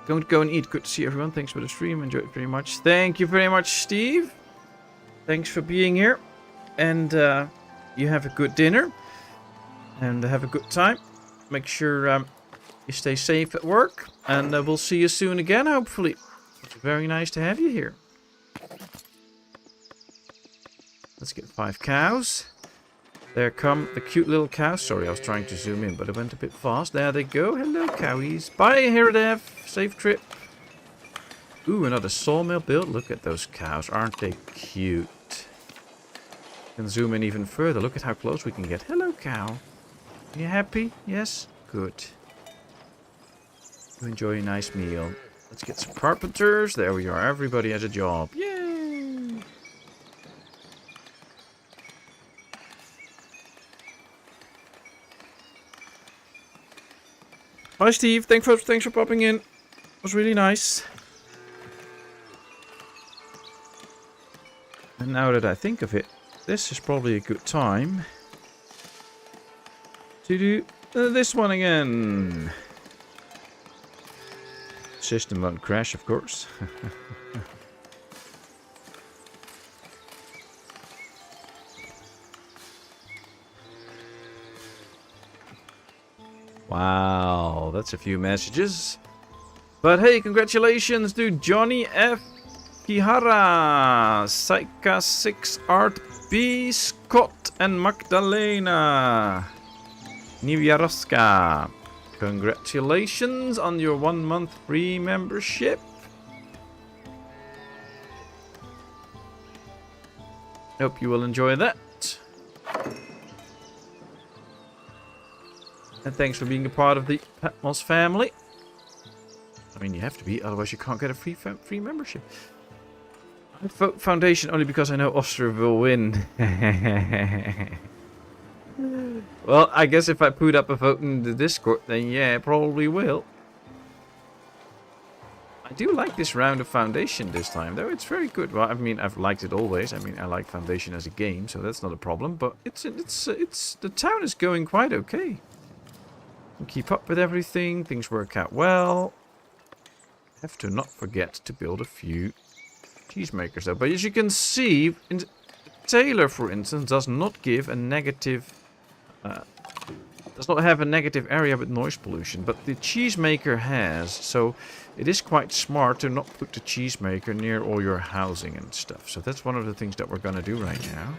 Going to go and eat. Good to see everyone. Thanks for the stream. Enjoyed it very much. Thank you very much, Steve. Thanks for being here. And you have a good dinner. And have a good time. Make sure you stay safe at work. And we'll see you soon again, hopefully. It's very nice to have you here. Let's get 5 cows. There come the cute little cows. Sorry, I was trying to zoom in, but it went a bit fast. There they go. Hello, cowies. Bye, Hiradev. Safe trip. Ooh, another sawmill built. Look at those cows. Aren't they cute? Can zoom in even further. Look at how close we can get. Hello, cow. Are you happy? Yes? Good. You enjoy a nice meal. Let's get some carpenters. There we are. Everybody has a job. Yay! Hi Steve, thanks for popping in. It was really nice. And now that I think of it, this is probably a good time to do this one again. System won't crash, of course. Wow, that's a few messages. But hey, congratulations to Johnny F. Kihara, Saika 6 Art B, Scott, and Magdalena Niviaroska. Congratulations on your 1-month free membership. Hope you will enjoy that. And thanks for being a part of the Patmos family. I mean, you have to be, otherwise you can't get a free membership. I vote Foundation only because I know Austria will win. Well, I guess if I put up a vote in the Discord, then yeah, probably will. I do like this round of Foundation this time, though. It's very good. Well, I mean, I've liked it always. I mean, I like Foundation as a game, so that's not a problem. But the town is going quite okay. Keep up with everything. Things work out well. Have to not forget to build a few cheesemakers though. But as you can see, Taylor, for instance, does not give a negative, does not have a negative area with noise pollution, but the cheesemaker has. So it is quite smart to not put the cheesemaker near all your housing and stuff. So that's one of the things that we're going to do right now.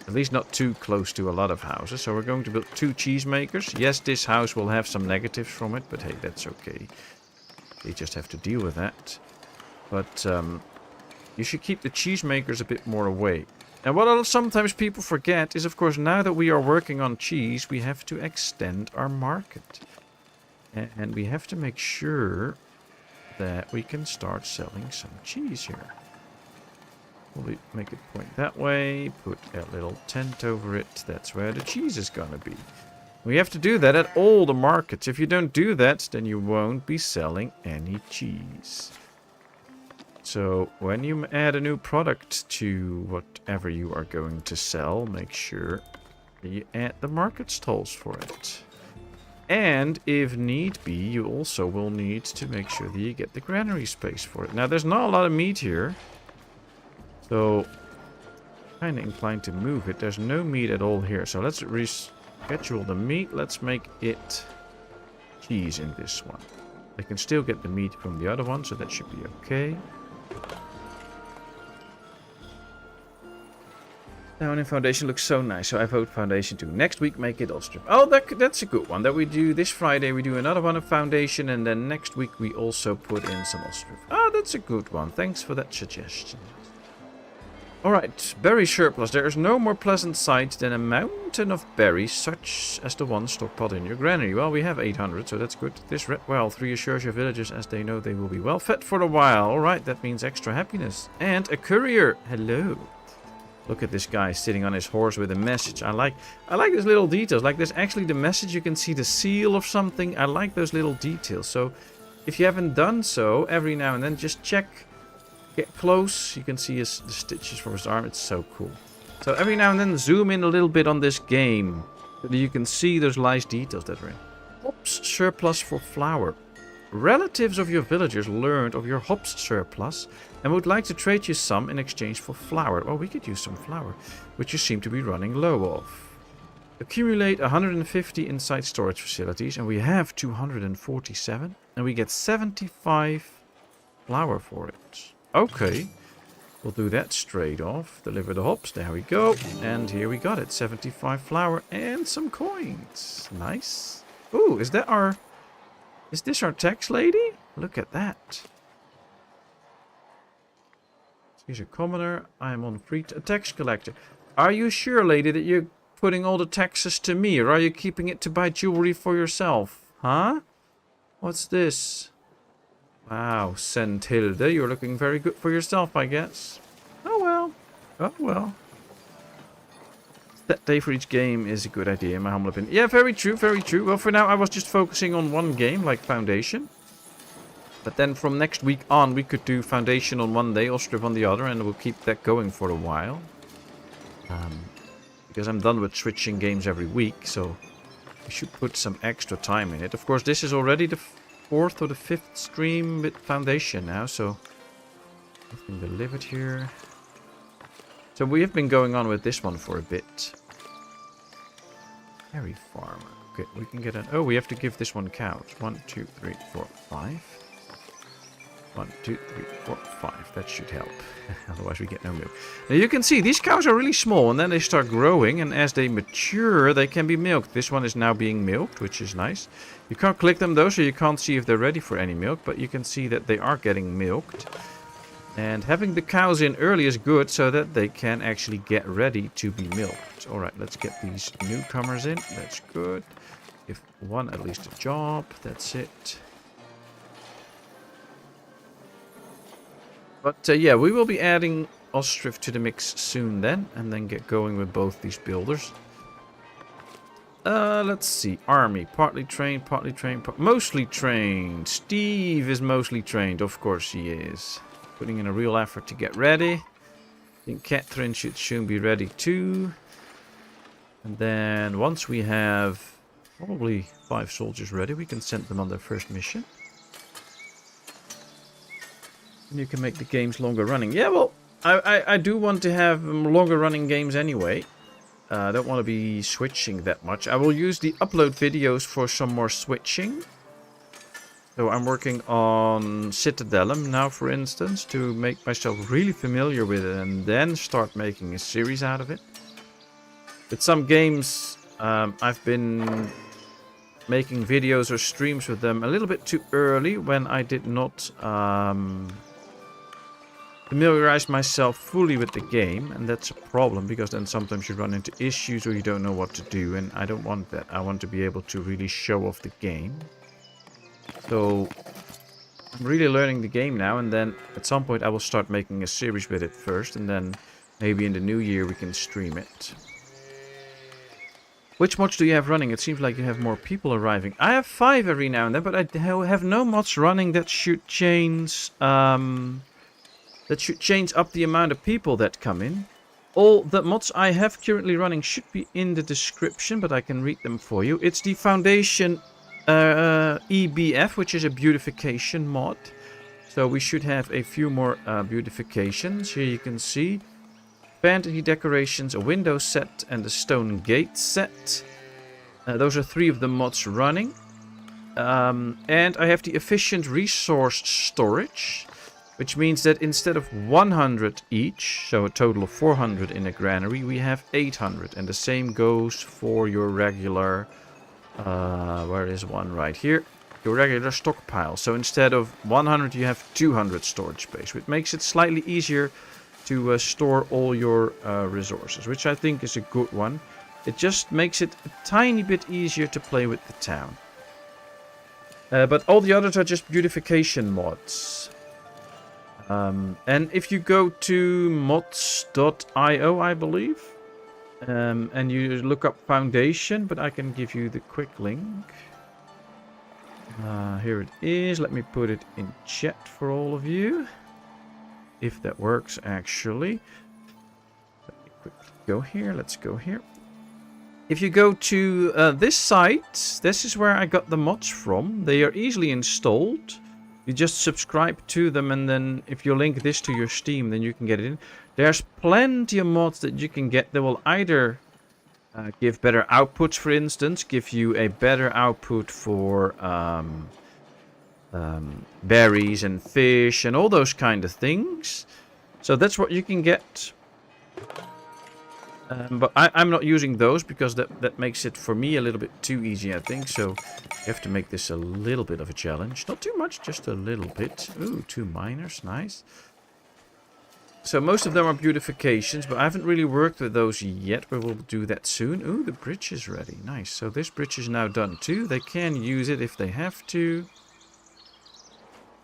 At least not too close to a lot of houses. So we're going to build 2 cheesemakers. Yes, this house will have some negatives from it, but hey, that's okay. They just have to deal with that. But you should keep the cheesemakers a bit more away. And what sometimes people forget is, of course, now that we are working on cheese, we have to extend our market. And we have to make sure that we can start selling some cheese here. We'll make it point that way, put a little tent over it. That's where the cheese is gonna be. We have to do that at all the markets. If you don't do that, then you won't be selling any cheese. So when you add a new product to whatever you are going to sell, make sure you add the market stalls for it. And if need be, you also will need to make sure that you get the granary space for it. Now, there's not a lot of meat here, so kind of inclined to move it. There's no meat at all here, so let's reschedule the meat. Let's make it cheese in this one. I can still get the meat from the other one, so that should be okay. Now, in foundation looks so nice, so I vote foundation too. Next week, make it all strip. Oh, that's a good one. That we do this Friday, we do another one of foundation, and then next week we also put in some ostrich. Oh, that's a good one. Thanks for that suggestion. Alright, berry surplus. There is no more pleasant sight than a mountain of berries, such as the one stockpiled in your granary. Well, we have 800, so that's good. This red well reassures your villagers as they know they will be well fed for a while. Alright, that means extra happiness. And a courier. Hello. Look at this guy sitting on his horse with a message. I like those little details. Like, there's actually the message. You can see the seal of something. I like those little details. So, if you haven't done so, every now and then, just check. Get close. You can see the stitches for his arm. It's so cool. So, every now and then, zoom in a little bit on this game. So that you can see those nice details that are in. Hops surplus for flour. Relatives of your villagers learned of your hops surplus and would like to trade you some in exchange for flour. Well, we could use some flour, which you seem to be running low of. Accumulate 150 inside storage facilities, and we have 247, and we get 75 flour for it. Okay, we'll do that straight off. Deliver the hops, there we go, and here we got it, 75 flour and some coins. Nice. Ooh, is this our tax lady? Look at that. She's a commoner. I am on free tax collector. Are you sure, lady, that you're putting all the taxes to me, or are you keeping it to buy jewelry for yourself? Huh? What's this? Wow, Senthilde, you're looking very good for yourself, I guess. Oh well. Oh well. That day for each game is a good idea, in my humble opinion. Yeah, very true, very true. Well, for now, I was just focusing on one game, like Foundation. But then from next week on, we could do Foundation on one day, Ostrip on the other, and we'll keep that going for a while. Because I'm done with switching games every week, so we should put some extra time in it. Of course, this is already the 4th or the 5th stream with Foundation now, so nothing delivered here. So we have been going on with this one for a bit. Dairy farmer. Okay, we can get an... Oh, we have to give this one cows. 1, 2, 3, 4, 5. 1, 2, 3, 4, 5. That should help. Otherwise we get no milk. Now you can see these cows are really small, and then they start growing, and as they mature they can be milked. This one is now being milked, which is nice. You can't click them though, so you can't see if they're ready for any milk, but you can see that they are getting milked. And having the cows in early is good, so that they can actually get ready to be milked. Alright, let's get these newcomers in. That's good. Give one at least a job. That's it. But yeah, we will be adding Ostrif to the mix soon then. And then get going with both these builders. Let's see. Army. Partly trained, mostly trained. Steve is mostly trained. Of course he is. Putting in a real effort to get ready. I think Catherine should soon be ready too. And then once we have probably 5 soldiers ready, we can send them on their first mission. And you can make the games longer running. Yeah, well, I do want to have longer running games anyway. I don't want to be switching that much. I will use the upload videos for some more switching. So I'm working on Citadelum now, for instance, to make myself really familiar with it and then start making a series out of it. With some games, I've been making videos or streams with them a little bit too early when I did not familiarize myself fully with the game, and that's a problem because then sometimes you run into issues or you don't know what to do, and I don't want that. I want to be able to really show off the game. So I'm really learning the game now, and then at some point I will start making a series with it first, and then maybe in the new year we can stream it. Which mods do you have running? It seems like you have more people arriving. I have 5 every now and then, but I have no mods running that should change That should change up the amount of people that come in. All the mods I have currently running should be in the description, but I can read them for you. It's the Foundation EBF, which is a beautification mod. So we should have a few more beautifications. Here you can see fantasy decorations, a window set, and a stone gate set. Those are 3 of the mods running. And I have the efficient resource storage, which means that instead of 100 each, so a total of 400 in a granary, we have 800. And the same goes for your regular, where is one right here? Your regular stockpile. So instead of 100, you have 200 storage space, which makes it slightly easier to store all your resources, which I think is a good one. It just makes it a tiny bit easier to play with the town. But all the others are just beautification mods. And if you go to mods.io, I believe, and you look up Foundation, but I can give you the quick link. Here it is. Let me put it in chat for all of you. If that works, actually. Let me quickly go here. Let's go here. If you go to this site, this is where I got the mods from. They are easily installed. You just subscribe to them, and then if you link this to your Steam, then you can get it in. There's plenty of mods that you can get that will either give better outputs, for instance, give you a better output for berries and fish and all those kind of things. So that's what you can get. But I'm not using those because that makes it for me a little bit too easy, I think. So you have to make this a little bit of a challenge. Not too much, just a little bit. Ooh, 2 miners, nice. So most of them are beautifications, but I haven't really worked with those yet, but we'll do that soon. Ooh, the bridge is ready. Nice. So this bridge is now done too. They can use it if they have to.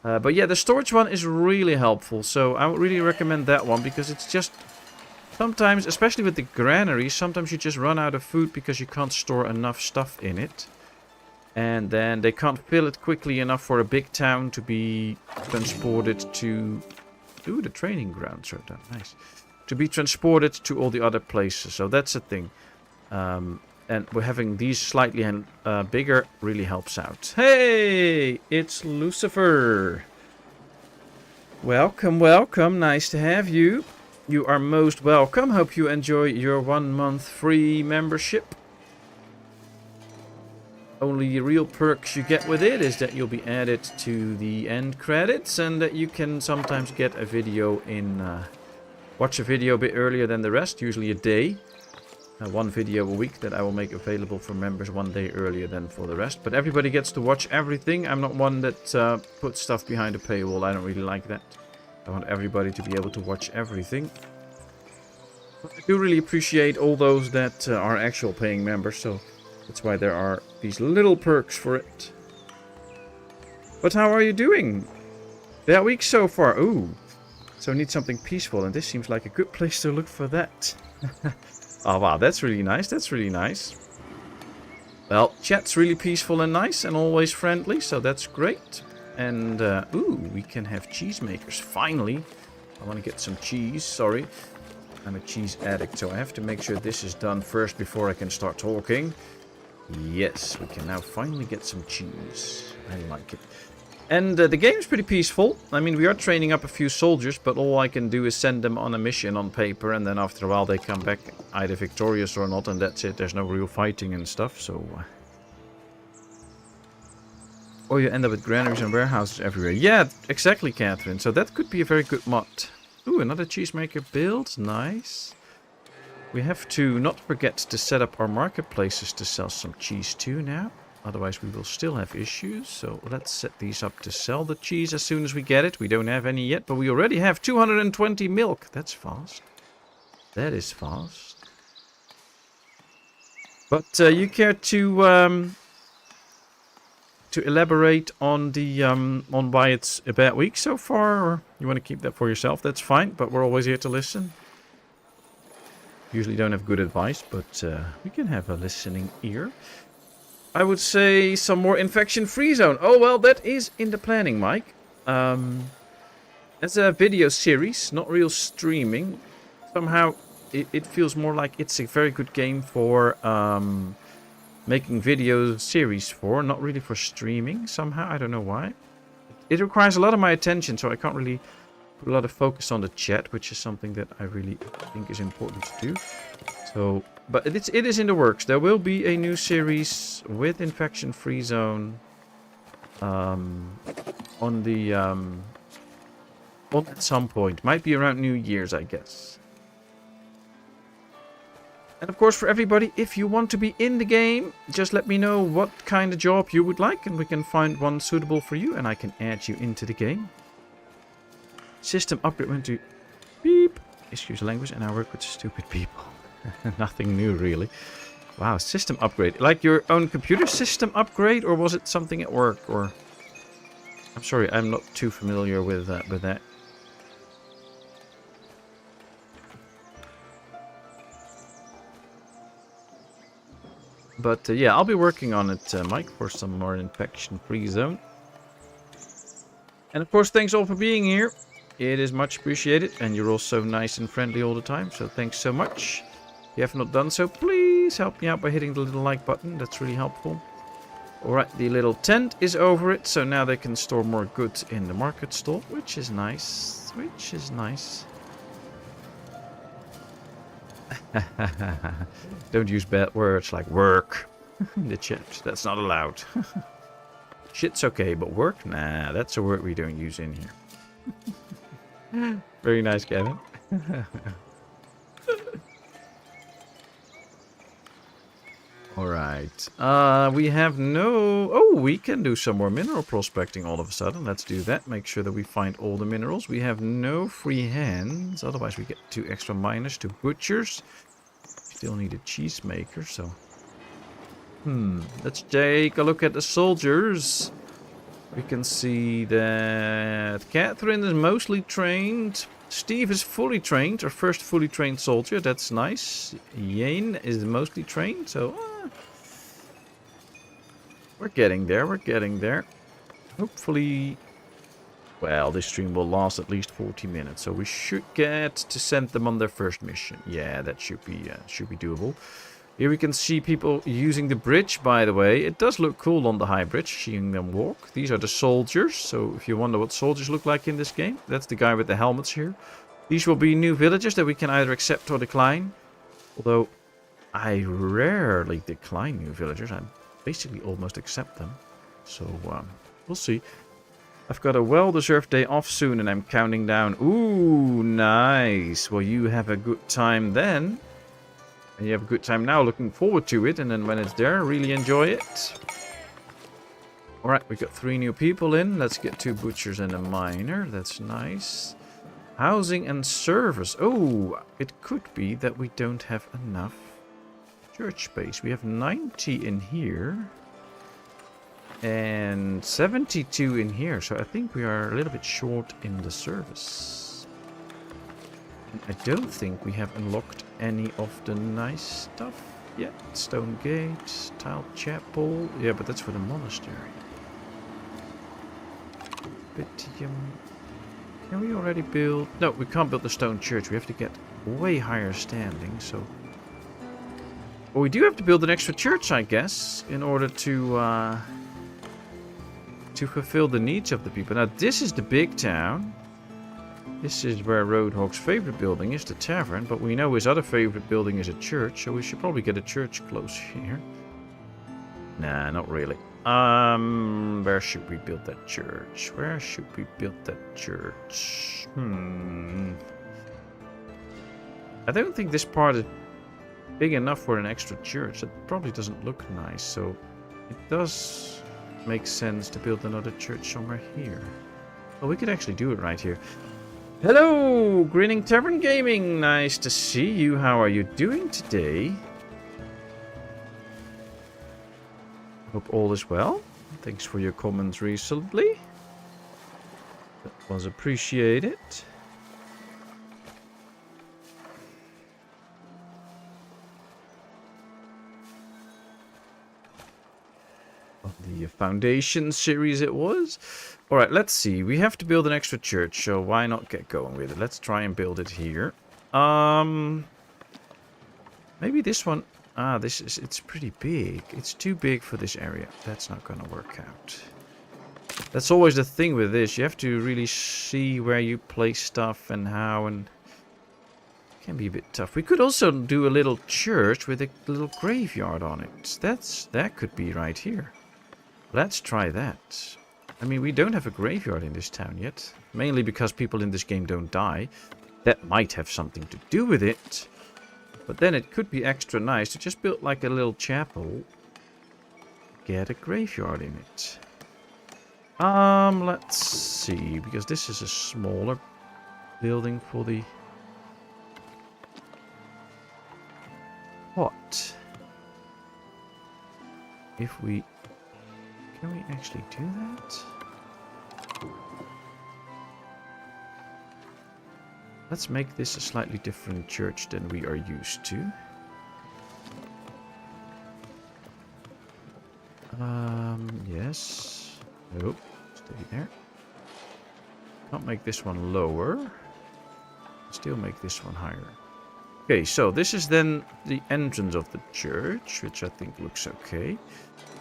But yeah, the storage one is really helpful. So I would really recommend that one because it's just... Sometimes, especially with the granaries, sometimes you just run out of food because you can't store enough stuff in it. And then they can't fill it quickly enough for a big town to be transported to... Ooh, the training grounds are done. Nice. To be transported to all the other places. So that's a thing. And we're having these slightly bigger really helps out. Hey! It's Lucifer. Welcome, welcome. Nice to have you. You are most welcome. Hope you enjoy your 1 month free membership. Only real perks you get with it is that you'll be added to the end credits and that you can sometimes get a video in... watch a video a bit earlier than the rest, usually a day. 1 video a week that I will make available for members 1 day earlier than for the rest. But everybody gets to watch everything. I'm not one that puts stuff behind a paywall. I don't really like that. I want everybody to be able to watch everything. I do really appreciate all those that are actual paying members, so that's why there are these little perks for it. But how are you doing? That week so far? Ooh, so need something peaceful, and this seems like a good place to look for that. Oh wow, that's really nice, that's really nice. Well, chat's really peaceful and nice and always friendly, so that's great. And, ooh, we can have cheesemakers, finally. I want to get some cheese, sorry. I'm a cheese addict, so I have to make sure this is done first before I can start talking. Yes, we can now finally get some cheese. I like it. And the game's pretty peaceful. I mean, we are training up a few soldiers, but all I can do is send them on a mission on paper, and then after a while they come back either victorious or not, and that's it. There's no real fighting and stuff, so... Or you end up with granaries and warehouses everywhere. Yeah, exactly, Catherine. So that could be a very good mod. Ooh, another cheesemaker build. Nice. We have to not forget to set up our marketplaces to sell some cheese too now. Otherwise we will still have issues. So let's set these up to sell the cheese as soon as we get it. We don't have any yet, but we already have 220 milk. That's fast. That is fast. But you care to elaborate on the on why it's a bad week so far, or you want to keep that for yourself? That's fine, but we're always here to listen. Usually don't have good advice, but we can have a listening ear. I would say some more infection-free zone. Oh well, that is in the planning, Mike. As a video series, not real streaming. Somehow it feels more like it's a very good game for making video series for, not really for streaming somehow. I don't know why. It requires a lot of my attention, so I can't really put a lot of focus on the chat, which is something that I really think is important to do. So, but it is in the works. There will be a new series with infection-free zone on the at some point. Might be around New Year's, I guess. And of course, for everybody, if you want to be in the game, just let me know what kind of job you would like, and we can find one suitable for you, and I can add you into the game. System upgrade went to beep. Excuse the language, and I work with stupid people. Nothing new, really. Wow, system upgrade. Like your own computer system upgrade, or was it something at work? Or I'm sorry, I'm not too familiar with that. But yeah, I'll be working on it, Mike, for some more infection-free zone. and of course, thanks all for being here. It is much appreciated, and you're all so nice and friendly all the time, so thanks so much. If you have not done so, please help me out by hitting the little like button. That's really helpful. Alright, the little tent is over it, so now they can store more goods in the market stall, which is nice. Which is nice. Don't use bad words like work in the chat. That's not allowed. Shit's okay, but work? Nah, that's a word we don't use in here. Very nice, Kevin. Alright. We have no... Oh, we can do some more mineral prospecting all of a sudden. Let's do that. Make sure that we find all the minerals. We have no free hands. Otherwise, we get 2 extra miners, 2 butchers. Still need a cheesemaker, so... Let's take a look at the soldiers. We can see that Catherine is mostly trained. Steve is fully trained, our first fully trained soldier. That's nice. Yane is mostly trained, so... we're getting there, we're getting there. Hopefully... Well, this stream will last at least 40 minutes, so we should get to send them on their first mission. Yeah, that should be doable. Here we can see people using the bridge, by the way. It does look cool on the high bridge, seeing them walk. These are the soldiers, so if you wonder what soldiers look like in this game, that's the guy with the helmets here. These will be new villagers that we can either accept or decline. Although, I rarely decline new villagers. I basically almost accept them. So, we'll see. I've got a well-deserved day off soon, and I'm counting down. Ooh, nice. Well, you have a good time then. And you have a good time now, looking forward to it, and then when it's there, really enjoy it. Alright, we got 3 new people in. Let's get 2 butchers and a miner. That's nice. Housing and service. Oh, it could be that we don't have enough church space. We have 90 in here. And 72 in here. So I think we are a little bit short in the service. I don't think we have unlocked any of the nice stuff yet. Stone gate, tiled chapel. Yeah, but that's for the monastery. Bitium. Can we already build? No, we can't build the stone church. We have to get way higher standing, so... Well, we do have to build an extra church, I guess, in order to fulfill the needs of the people. Now, this is the big town. This is where Roadhog's favorite building is, the tavern, but we know his other favorite building is a church, so we should probably get a church close here. Nah, not really. Where should we build that church? Where should we build that church? I don't think this part is big enough for an extra church. It probably doesn't look nice, so it does make sense to build another church somewhere here. Well, we could actually do it right here. Hello, Grinning Tavern Gaming. Nice to see you. How are you doing today? Hope all is well. Thanks for your comments recently. That was appreciated. The Foundation series it was. Alright, let's see. We have to build an extra church, so why not get going with it? Let's try and build it here. Maybe this one... Ah, it's pretty big. It's too big for this area. That's not gonna work out. That's always the thing with this. You have to really see where you place stuff and how, and... It can be a bit tough. We could also do a little church with a little graveyard on it. That could be right here. Let's try that. I mean, we don't have a graveyard in this town yet. Mainly because people in this game don't die. That might have something to do with it. But then it could be extra nice to just build like a little chapel. Get a graveyard in it. Let's see. Because this is a smaller building for the... What? If we... Can we actually do that? Let's make this a slightly different church than we are used to. Yes. Nope. Stay there. Can't make this one lower. Still make this one higher. Okay, so this is then the entrance of the church, which I think looks okay.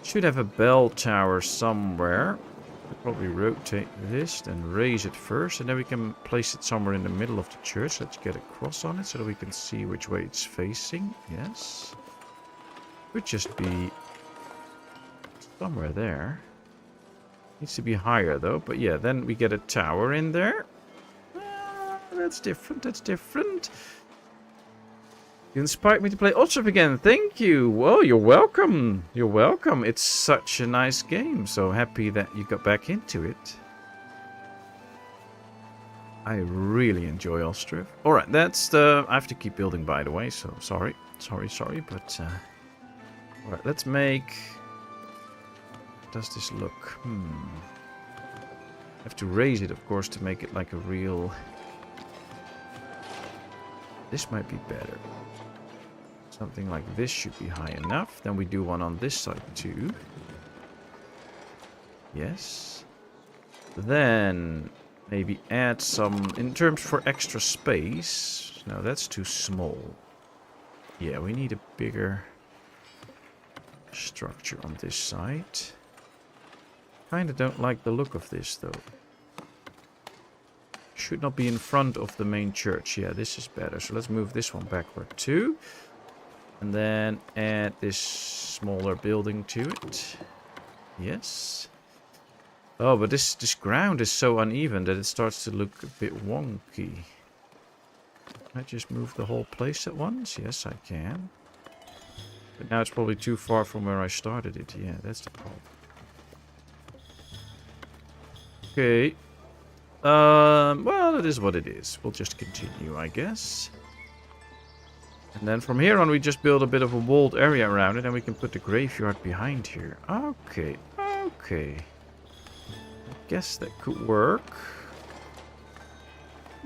Should have a bell tower somewhere. We'll probably rotate this, then raise it first, and then we can place it somewhere in the middle of the church. Let's get a cross on it so that we can see which way it's facing. Yes. Could just be somewhere there. Needs to be higher though, but yeah, then we get a tower in there. That's different, that's different. You inspired me to play Ostrov again. Thank you. Well, you're welcome. You're welcome. It's such a nice game. So happy that you got back into it. I really enjoy Ostrov. Alright, that's the... I have to keep building, by the way. So sorry. Sorry. But... Alright, let's make... How does this look? I have to raise it, of course, to make it like a real... This might be better. Something like this should be high enough. Then we do one on this side too. Yes. Then maybe add some in terms for extra space. No, that's too small. Yeah, we need a bigger structure on this side. Kinda don't like the look of this though. Should not be in front of the main church. Yeah, this is better. So let's move this one backward too. And then add this smaller building to it. Yes. Oh, but this ground is so uneven that it starts to look a bit wonky. Can I just move the whole place at once? Yes, I can. But now it's probably too far from where I started it. Yeah, that's the problem. Okay. Well, it is what it is. We'll just continue, I guess. And then from here on, we just build a bit of a walled area around it, and we can put the graveyard behind here. Okay. I guess that could work.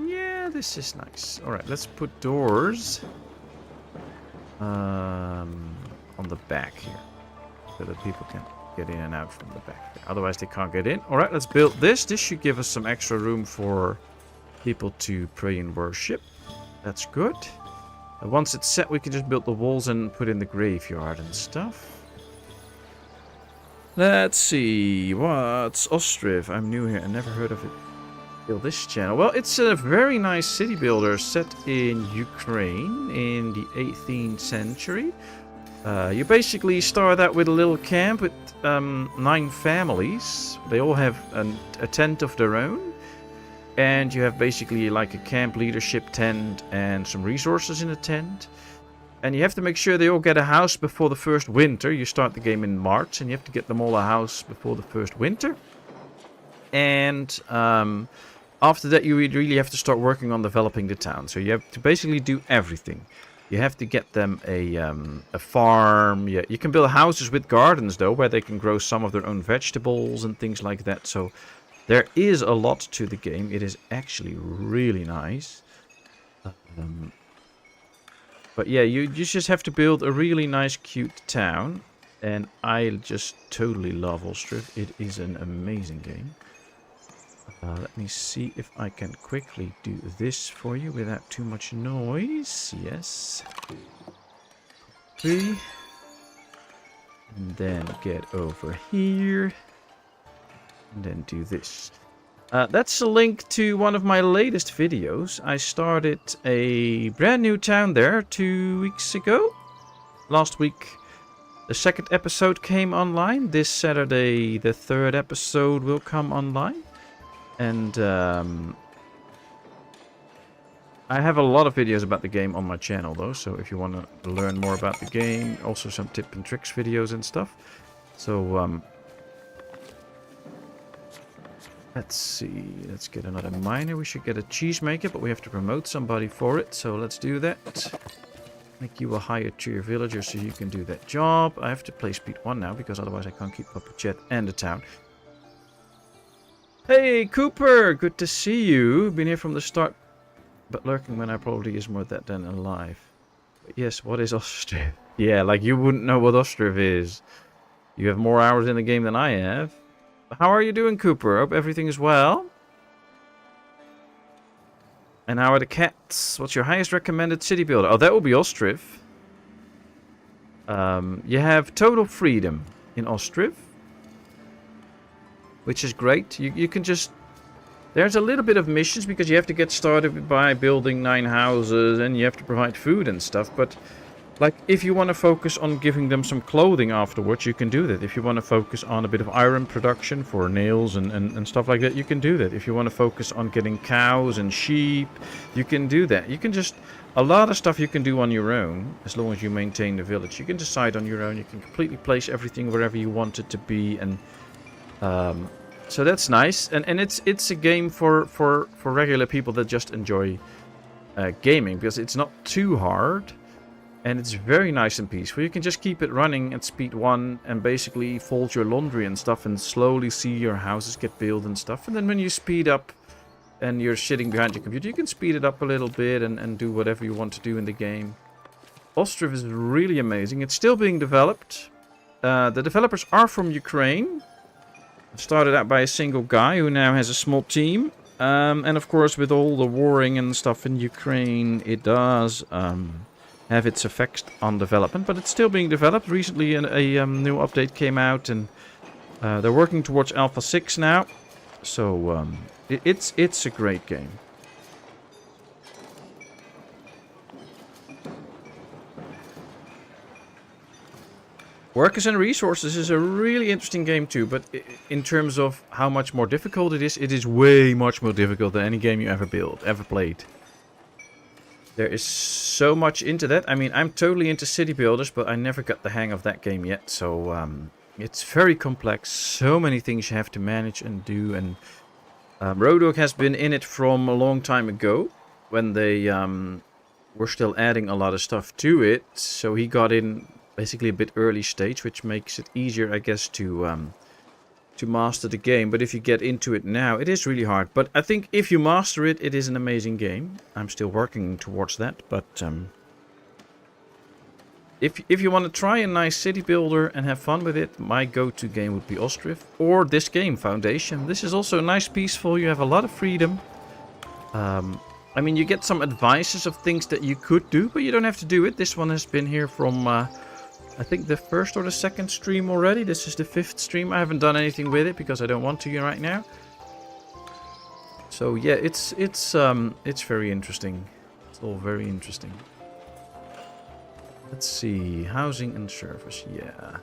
Yeah, this is nice. Alright, let's put doors on the back here, so that people can get in and out from the back there. Otherwise, they can't get in. Alright, let's build this. This should give us some extra room for people to pray and worship. That's good. Once it's set, we can just build the walls and put in the graveyard and stuff. Let's see. What's Ostrov? I'm new here. I never heard of it. Build this channel. Well, it's a very nice city builder set in Ukraine in the 18th century. You basically start out with a little camp with 9 families. They all have a tent of their own. And you have basically like a camp leadership tent and some resources in a tent. And you have to make sure they all get a house before the first winter. You start the game in March and you have to get them all a house before the first winter. And after that you really have to start working on developing the town. So you have to basically do everything. You have to get them a farm. Yeah, you can build houses with gardens though, where they can grow some of their own vegetables and things like that. So there is a lot to the game. It is actually really nice. But yeah, you just have to build a really nice, cute town. And I just totally love Ostrov. It is an amazing game. Let me see if I can quickly do this for you without too much noise. Yes. Copy. And then get over here. And then do this. That's a link to one of my latest videos. I started a brand new town there 2 weeks ago. Last week, the second episode came online. This Saturday, the third episode will come online. And I have a lot of videos about the game on my channel, though. So if you want to learn more about the game, also some tip and tricks videos and stuff. So let's see. Let's get another miner. We should get a cheesemaker, but we have to promote somebody for it. So let's do that. Make you a higher tier villager so you can do that job. I have to play speed 1 now because otherwise I can't keep up with chat and the town. Hey Cooper, good to see you. Been here from the start, but lurking when I probably is more dead than alive. But yes, what is Ostriv? Yeah, like you wouldn't know what Ostriv is. You have more hours in the game than I have. How are you doing, Cooper? Hope everything is well. And how are the cats? What's your highest recommended city builder? Oh, that will be Ostriv. You have total freedom in Ostriv, which is great. You can just... There's a little bit of missions because you have to get started by building 9 houses and you have to provide food and stuff. But like if you want to focus on giving them some clothing afterwards, you can do that. If you want to focus on a bit of iron production for nails and stuff like that, you can do that. If you want to focus on getting cows and sheep, you can do that. You can just... A lot of stuff you can do on your own as long as you maintain the village. You can decide on your own. You can completely place everything wherever you want it to be. And so that's nice. And it's a game for regular people that just enjoy gaming. Because it's not too hard. And it's very nice and peaceful. You can just keep it running at speed 1 and basically fold your laundry and stuff and slowly see your houses get built and stuff. And then when you speed up and you're sitting behind your computer, you can speed it up a little bit and do whatever you want to do in the game. Ostriv is really amazing. It's still being developed. The developers are from Ukraine. It started out by a single guy who now has a small team. And of course with all the warring and stuff in Ukraine, it does... have its effects on development, but it's still being developed. Recently a new update came out and they're working towards Alpha 6 now. So it's a great game. Workers and Resources is a really interesting game too, but in terms of how much more difficult it is way much more difficult than any game you ever played. There is so much into that. I mean, I'm totally into city builders, but I never got the hang of that game yet. So it's very complex. So many things you have to manage and do. And Rodog has been in it from a long time ago when they were still adding a lot of stuff to it. So he got in basically a bit early stage, which makes it easier, I guess, to master the game. But if you get into it now, it is really hard. But I think if you master it, it is an amazing game. I'm still working towards that. But if you want to try a nice city builder and have fun with it, my go-to game would be Ostriv. Or this game, Foundation. This is also nice, peaceful. You have a lot of freedom. I mean, you get some advices of things that you could do, but you don't have to do it. This one has been here from... I think the first or the second stream already. This is the 5th stream. I haven't done anything with it because I don't want to right now. So yeah, it's very interesting. It's all very interesting. Let's see, housing and service. Yeah,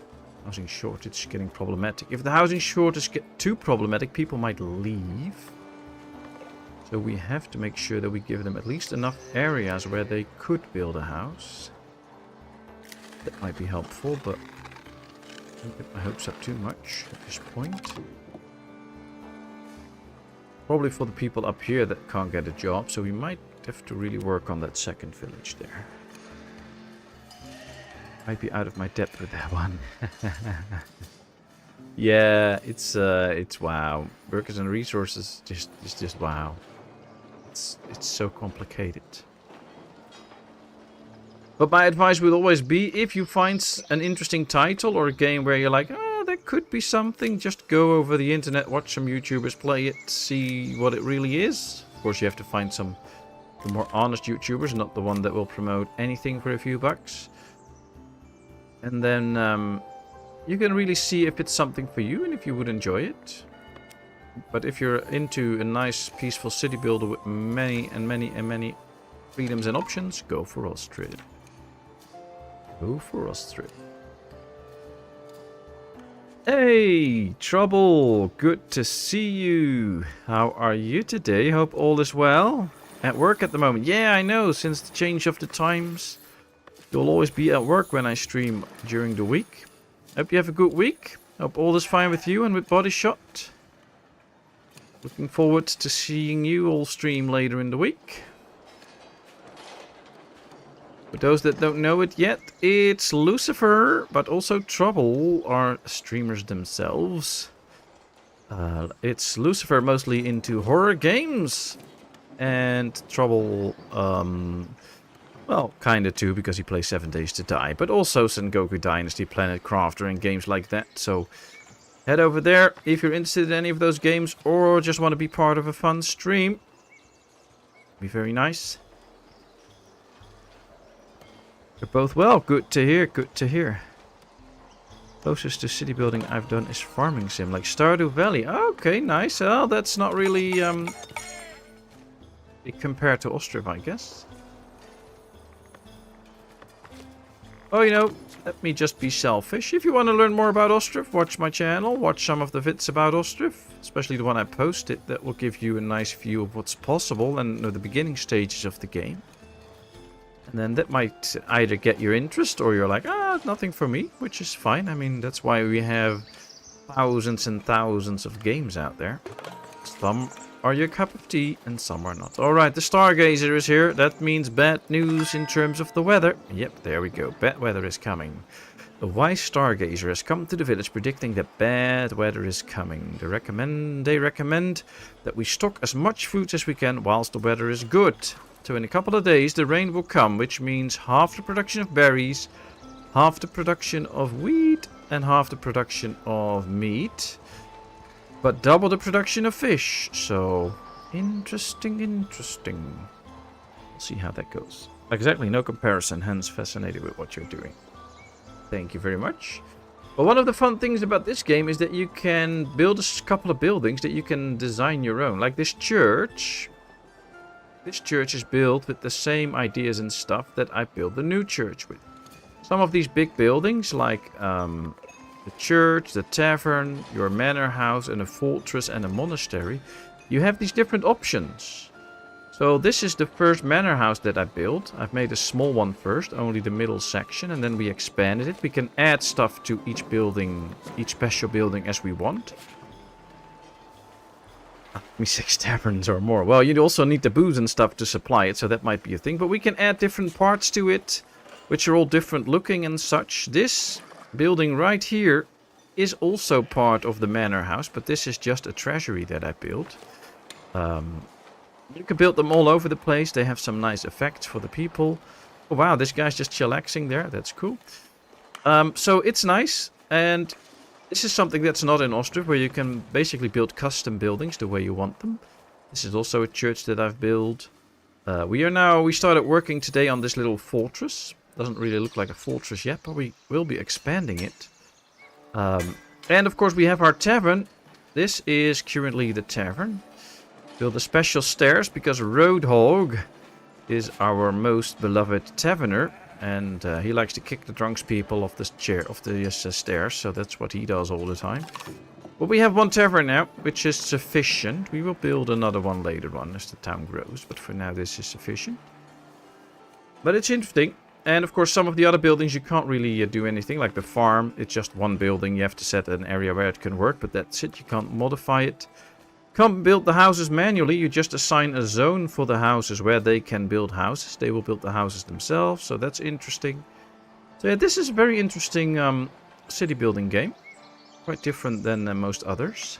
housing shortage getting problematic. If the housing shortage get too problematic, people might leave. So we have to make sure that we give them at least enough areas where they could build a house. That might be helpful, but don't get my hopes up too much at this point. Probably for the people up here that can't get a job, so we might have to really work on that second village there. Might be out of my depth with that one. Yeah, it's wow. Workers and Resources is just wow. It's so complicated. But my advice would always be, if you find an interesting title or a game where you're like, oh, that could be something. Just go over the internet, watch some YouTubers play it, see what it really is. Of course, you have to find some more honest YouTubers, not the one that will promote anything for a few bucks. And then you can really see if it's something for you and if you would enjoy it. But if you're into a nice, peaceful city builder with many freedoms and options, go for Austria. Go for Austria. Hey, Trouble! Good to see you. How are you today? Hope all is well. At work at the moment. Yeah, I know. Since the change of the times, you'll always be at work when I stream during the week. Hope you have a good week. Hope all is fine with you and with Body Shot. Looking forward to seeing you all stream later in the week. For those that don't know it yet, it's Lucifer, but also Trouble are streamers themselves. It's Lucifer mostly into horror games. And Trouble, well, kinda too, because he plays 7 Days to Die. But also Sengoku Dynasty, Planet Crafter, and games like that. So head over there if you're interested in any of those games or just want to be part of a fun stream. Be very nice. You're both well. Good to hear. Good to hear. Closest to city building I've done is farming sim, like Stardew Valley. Okay, nice. Oh, that's not really compared to Ostrov, I guess. Oh, you know, let me just be selfish. If you want to learn more about Ostrov, watch my channel. Watch some of the vids about Ostrov, especially the one I posted. That will give you a nice view of what's possible and the beginning stages of the game. And then that might either get your interest or you're like, nothing for me, which is fine. I mean, that's why we have thousands and thousands of games out there. Some are your cup of tea and some are not. Alright, the Stargazer is here. That means bad news in terms of the weather. Yep, there we go. Bad weather is coming. The wise Stargazer has come to the village predicting that bad weather is coming. They recommend that we stock as much food as we can whilst the weather is good. So in a couple of days the rain will come, which means half the production of berries, half the production of wheat, and half the production of meat. But double the production of fish. So, interesting. We'll see how that goes. Exactly, no comparison, hence fascinated with what you're doing. Thank you very much. But one of the fun things about this game is that you can build a couple of buildings that you can design your own. Like this church. This church is built with the same ideas and stuff that I built the new church with. Some of these big buildings, like the church, the tavern, your manor house, and a fortress and a monastery, you have these different options. So this is the first manor house that I built. I've made a small one first, only the middle section, and then we expanded it. We can add stuff to each building, each special building as we want. Me 6 taverns or more. Well, you also need the booze and stuff to supply it, so that might be a thing. But we can add different parts to it, which are all different looking and such. This building right here is also part of the manor house, but this is just a treasury that I built. You can build them all over the place. They have some nice effects for the people. Oh wow, this guy's just chillaxing there. That's cool. So it's nice, and this is something that's not in Ostrov, where you can basically build custom buildings the way you want them. This is also a church that I've built. We started working today on this little fortress. Doesn't really look like a fortress yet, but we will be expanding it. And of course we have our tavern. This is currently the tavern. Build a special stairs because Roadhog is our most beloved taverner. And he likes to kick the drunk people off the stairs, so that's what he does all the time. But we have one tavern now, which is sufficient. We will build another one later on as the town grows, but for now this is sufficient. But it's interesting. And of course some of the other buildings you can't really do anything, like the farm. It's just one building, you have to set an area where it can work, but that's it, you can't modify it. Can't build the houses manually, you just assign a zone for the houses where they can build houses. They will build the houses themselves, so that's interesting. So yeah, this is a very interesting city building game. Quite different than most others.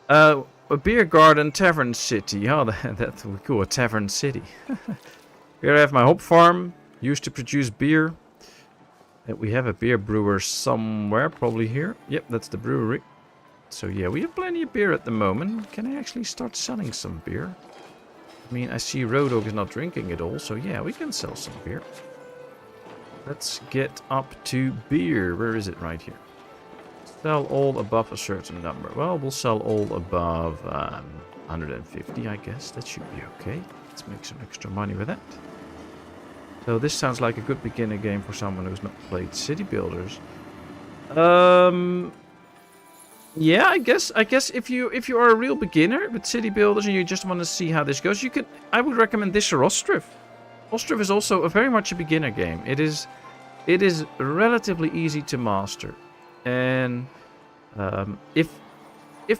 A beer garden tavern city. Oh, that's cool, a tavern city. Here I have my hop farm, used to produce beer. We have a beer brewer somewhere, probably here. Yep, that's the brewery. So yeah, we have plenty of beer at the moment. Can I actually start selling some beer? I mean, I see Rodog is not drinking it all, so yeah, we can sell some beer. Let's get up to beer. Where is it? Right here. Sell all above a certain number. Well, we'll sell all above 150, I guess. That should be okay. Let's make some extra money with that. So this sounds like a good beginner game for someone who's not played City Builders. Yeah, I guess if you are a real beginner with City Builders and you just want to see how this goes, I would recommend this or Ostriv. Ostriv is also very much a beginner game. It is relatively easy to master. And if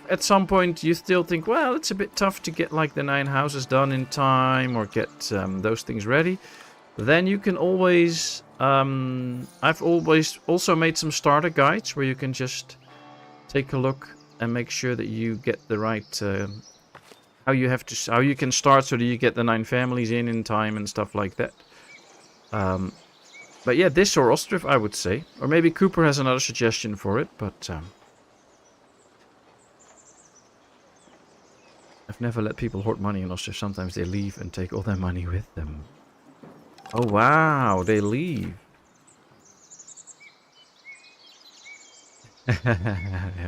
at some point you still think, well, it's a bit tough to get like the 9 houses done in time or get those things ready, then you can always... I've always also made some starter guides where you can just take a look and make sure that you get the right... how you can start so that you get the 9 families in time and stuff like that. But yeah, this or Ostriv, I would say. Or maybe Cooper has another suggestion for it, but... I've never let people hoard money in Ostriv. Sometimes they leave and take all their money with them. Oh wow, they leave.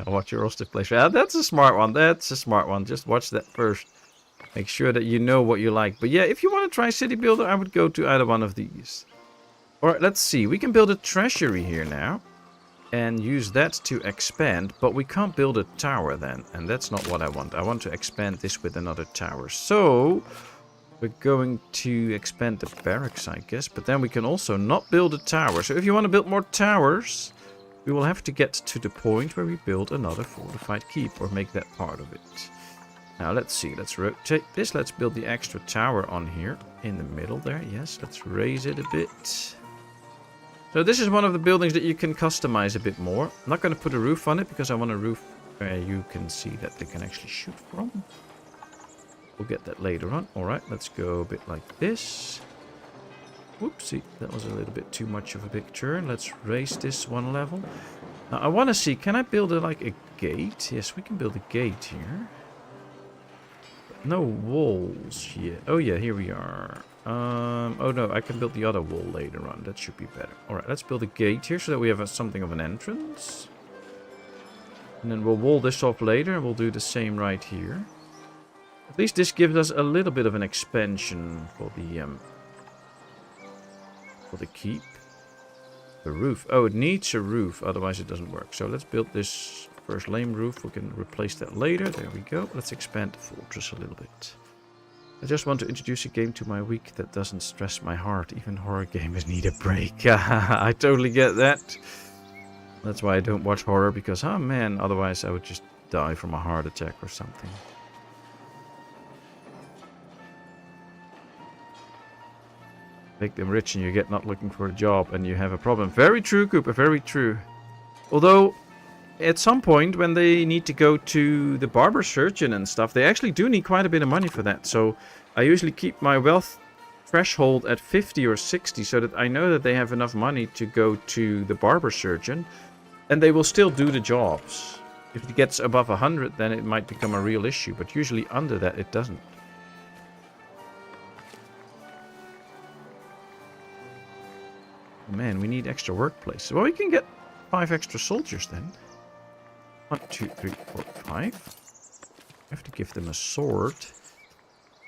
Watch your Ostriv playthrough. Yeah, that's a smart one. That's a smart one. Just watch that first. Make sure that you know what you like. But yeah, if you want to try City Builder, I would go to either one of these. Alright, let's see. We can build a treasury here now. And use that to expand. But we can't build a tower then. And that's not what I want. I want to expand this with another tower. So... we're going to expand the barracks, I guess. But then we can also not build a tower. So if you want to build more towers, we will have to get to the point where we build another fortified keep. Or make that part of it. Now, let's see. Let's rotate this. Let's build the extra tower on here. In the middle there. Yes, let's raise it a bit. So this is one of the buildings that you can customize a bit more. I'm not going to put a roof on it because I want a roof where you can see that they can actually shoot from. We'll get that later on. Alright, let's go a bit like this. Whoopsie, that was a little bit too much of a big turn. Let's raise this one level. Now, I want to see, can I build like a gate? Yes, we can build a gate here. But no walls yet. Oh yeah, here we are. Oh no, I can build the other wall later on. That should be better. Alright, let's build a gate here so that we have something of an entrance. And then we'll wall this off later and we'll do the same right here. At least this gives us a little bit of an expansion for the keep. The roof. Oh, it needs a roof, otherwise it doesn't work. So let's build this first lame roof. We can replace that later. There we go. Let's expand the fortress a little bit. I just want to introduce a game to my week that doesn't stress my heart. Even horror gamers need a break. I totally get that. That's why I don't watch horror, because, oh man, otherwise I would just die from a heart attack or something. Make them rich and you get not looking for a job and you have a problem. Very true, Cooper, very true. Although, at some point when they need to go to the barber surgeon and stuff, they actually do need quite a bit of money for that. So I usually keep my wealth threshold at 50 or 60 so that I know that they have enough money to go to the barber surgeon. And they will still do the jobs. If it gets above 100, then it might become a real issue. But usually under that, it doesn't. Man, we need extra workplace. Well, we can get 5 extra soldiers then. 1, 2, 3, 4, 5. I have to give them a sword.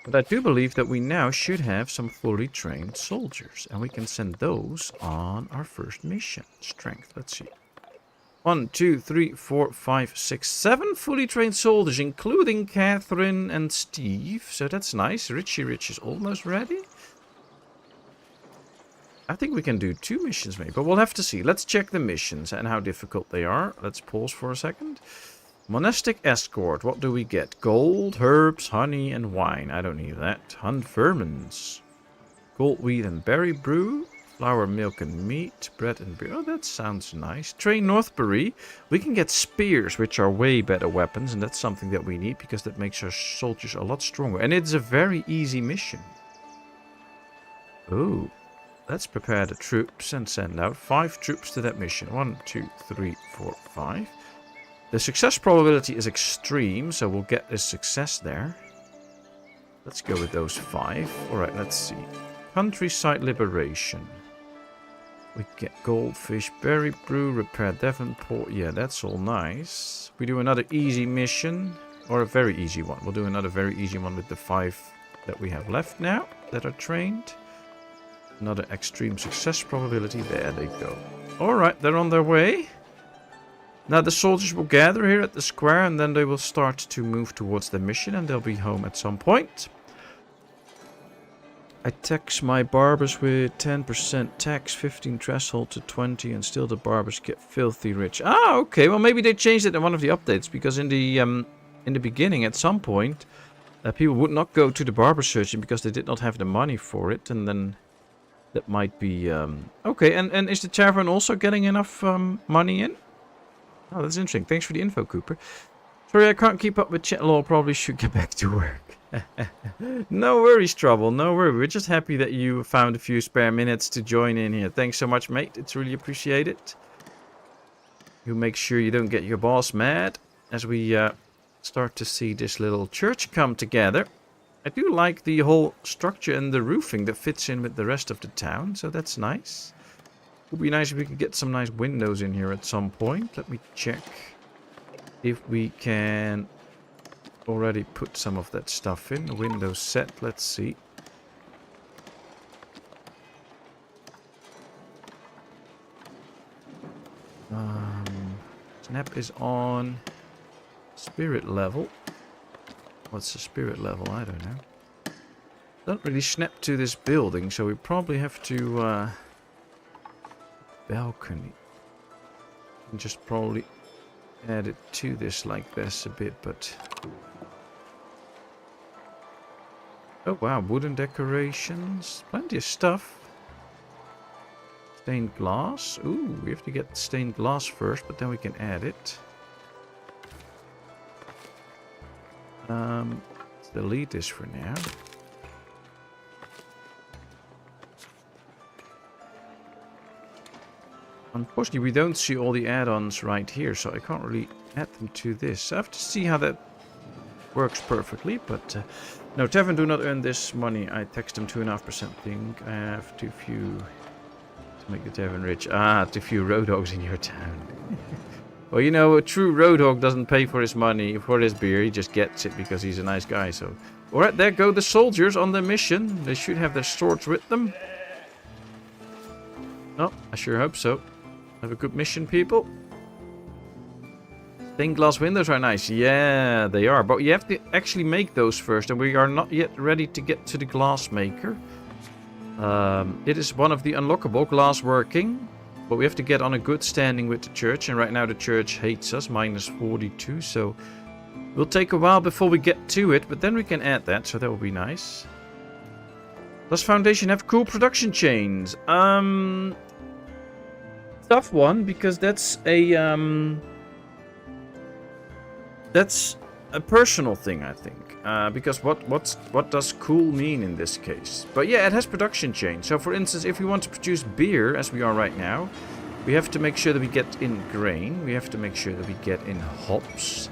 But I do believe that we now should have some fully trained soldiers. And we can send those on our first mission. Strength, let's see. 1, 2, 3, 4, 5, 6, 7 fully trained soldiers, including Catherine and Steve. So that's nice. Richie Rich is almost ready. I think we can do 2 missions maybe, but we'll have to see. Let's check the missions and how difficult they are. Let's pause for a second. Monastic escort. What do we get? Gold, herbs, honey, and wine. I don't need that. Hunt vermins. Gold, wheat, and berry brew. Flour, milk, and meat. Bread and beer. Oh, that sounds nice. Train Northbury. We can get spears, which are way better weapons, and that's something that we need because that makes our soldiers a lot stronger. And it's a very easy mission. Oh. let's prepare the troops and send out 5 troops to that mission. 1, 2, 3, 4, 5. The success probability is extreme, so we'll get a success there. Let's go with those 5. Alright, let's see. Countryside liberation. We get goldfish, berry brew, repair Devonport. Yeah, that's all nice. We do another easy mission, or a very easy one. We'll do another very easy one with the 5 that we have left now that are trained. Another extreme success probability. There they go. Alright, they're on their way. Now the soldiers will gather here at the square and then they will start to move towards the mission and they'll be home at some point. I tax my barbers with 10% tax, 15 threshold to 20 and still the barbers get filthy rich. Ah, okay. Well, maybe they changed it in one of the updates because in the beginning at some point people would not go to the barber surgeon because they did not have the money for it, and then that might be okay. And is the tavern also getting enough money in? Oh, that's interesting. Thanks for the info, Cooper. Sorry, I can't keep up with chat law. Probably should get back to work. No worries, Trouble. No worries. We're just happy that you found a few spare minutes to join in here. Thanks so much, mate. It's really appreciated. You make sure you don't get your boss mad as we start to see this little church come together. I do like the whole structure and the roofing that fits in with the rest of the town, so that's nice. Would be nice if we could get some nice windows in here at some point. Let me check if we can already put some of that stuff in. The window set, let's see. Snap is on spirit level. What's the spirit level? I don't know. Don't really snap to this building, so we probably have to balcony. And just probably add it to this like this a bit, but oh wow, wooden decorations, plenty of stuff. Stained glass. Ooh, we have to get stained glass first, but then we can add it. Let's delete this for now. Unfortunately, we don't see all the add-ons right here, so I can't really add them to this. I have to see how that works perfectly, but no, Tavern do not earn this money. I tax them 2.5% thing. I have too few to make the Tavern rich. Ah, too few road dogs in your town. Well, you know, a true road dog doesn't pay for his money, for his beer. He just gets it because he's a nice guy, so. Alright, there go the soldiers on their mission. They should have their swords with them. Oh, I sure hope so. Have a good mission, people. Stained glass windows are nice. Yeah, they are. But you have to actually make those first. And we are not yet ready to get to the glass maker. It is one of the unlockable glass working. But we have to get on a good standing with the church. And right now the church hates us. -42. So it'll take a while before we get to it. But then we can add that. So that will be nice. Does Foundation have cool production chains? Tough one, because that's a personal thing, I think. Because what does cool mean in this case? But yeah, it has production chain. So for instance, if we want to produce beer, as we are right now, we have to make sure that we get in grain. We have to make sure that we get in hops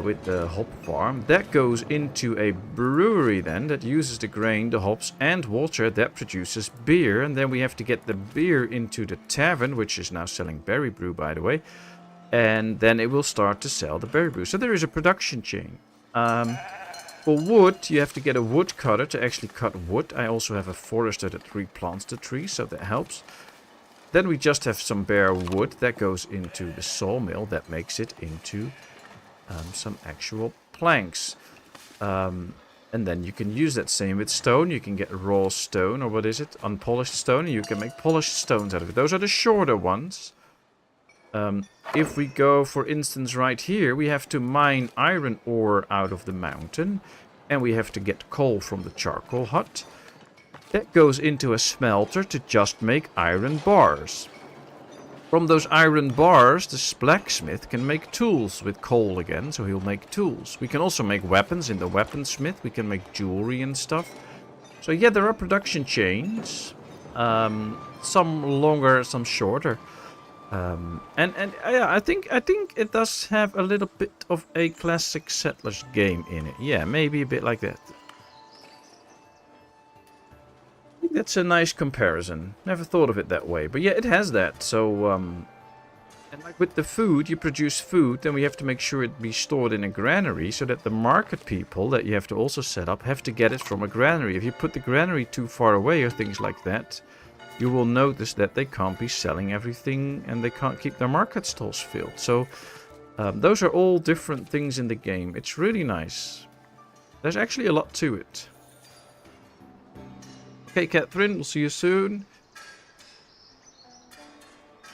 with the hop farm. That goes into a brewery then that uses the grain, the hops and water that produces beer. And then we have to get the beer into the tavern, which is now selling berry brew, by the way. And then it will start to sell the berry brew. So there is a production chain. For wood, you have to get a wood cutter to actually cut wood. I also have a forester that replants the trees, so that helps. Then we just have some bare wood that goes into the sawmill that makes it into some actual planks. And then you can use that same with stone. You can get raw stone, or what is it? Unpolished stone, and you can make polished stones out of it. Those are the shorter ones. If we go, for instance, right here, we have to mine iron ore out of the mountain. And we have to get coal from the charcoal hut. That goes into a smelter to just make iron bars. From those iron bars, the blacksmith can make tools with coal again, so he'll make tools. We can also make weapons in the weaponsmith. We can make jewelry and stuff. So yeah, there are production chains. Some longer, some shorter. Yeah, I think it does have a little bit of a classic Settlers game in it. Yeah, maybe a bit like that. I think that's a nice comparison. Never thought of it that way, but yeah, it has that. So and like with the food, you produce food, then we have to make sure it be stored in a granary so that the market people that you have to also set up have to get it from a granary. If you put the granary too far away or things like that, you will notice that they can't be selling everything and they can't keep their market stalls filled. So those are all different things in the game. It's really nice. There's actually a lot to it. Okay, Catherine, we'll see you soon.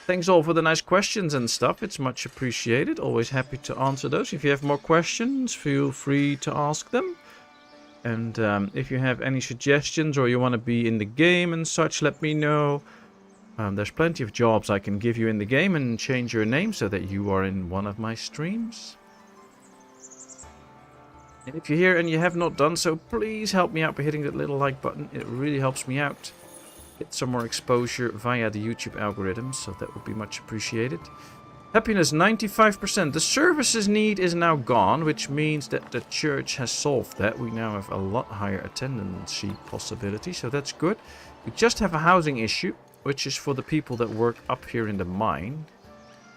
Thanks all for the nice questions and stuff. It's much appreciated. Always happy to answer those. If you have more questions, feel free to ask them. And if you have any suggestions or you want to be in the game and such, let me know. There's plenty of jobs I can give you in the game and change your name so that you are in one of my streams. And if you're here and you have not done so, please help me out by hitting that little like button. It really helps me out. Get some more exposure via the YouTube algorithm, so that would be much appreciated. Happiness 95%. The services need is now gone, which means that the church has solved that. We now have a lot higher attendance possibility, so that's good. We just have a housing issue, which is for the people that work up here in the mine.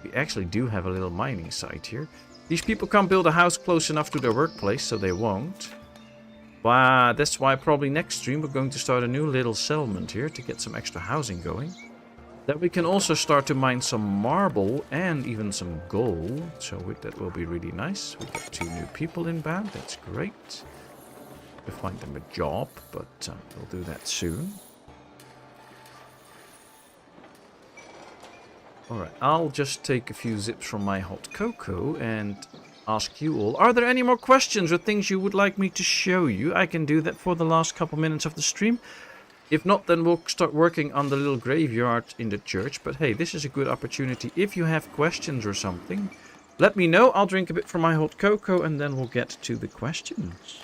We actually do have a little mining site here. These people can't build a house close enough to their workplace, so they won't. But that's why probably next stream we're going to start a new little settlement here to get some extra housing going. Then we can also start to mine some marble and even some gold. So that will be really nice. We got 2 new people inbound. That's great. We'll find them a job, but we'll do that soon. Alright, I'll just take a few zips from my hot cocoa and ask you all. Are there any more questions or things you would like me to show you? I can do that for the last couple minutes of the stream. If not, then we'll start working on the little graveyard in the church. But hey, this is a good opportunity. If you have questions or something, let me know. I'll drink a bit from my hot cocoa and then we'll get to the questions.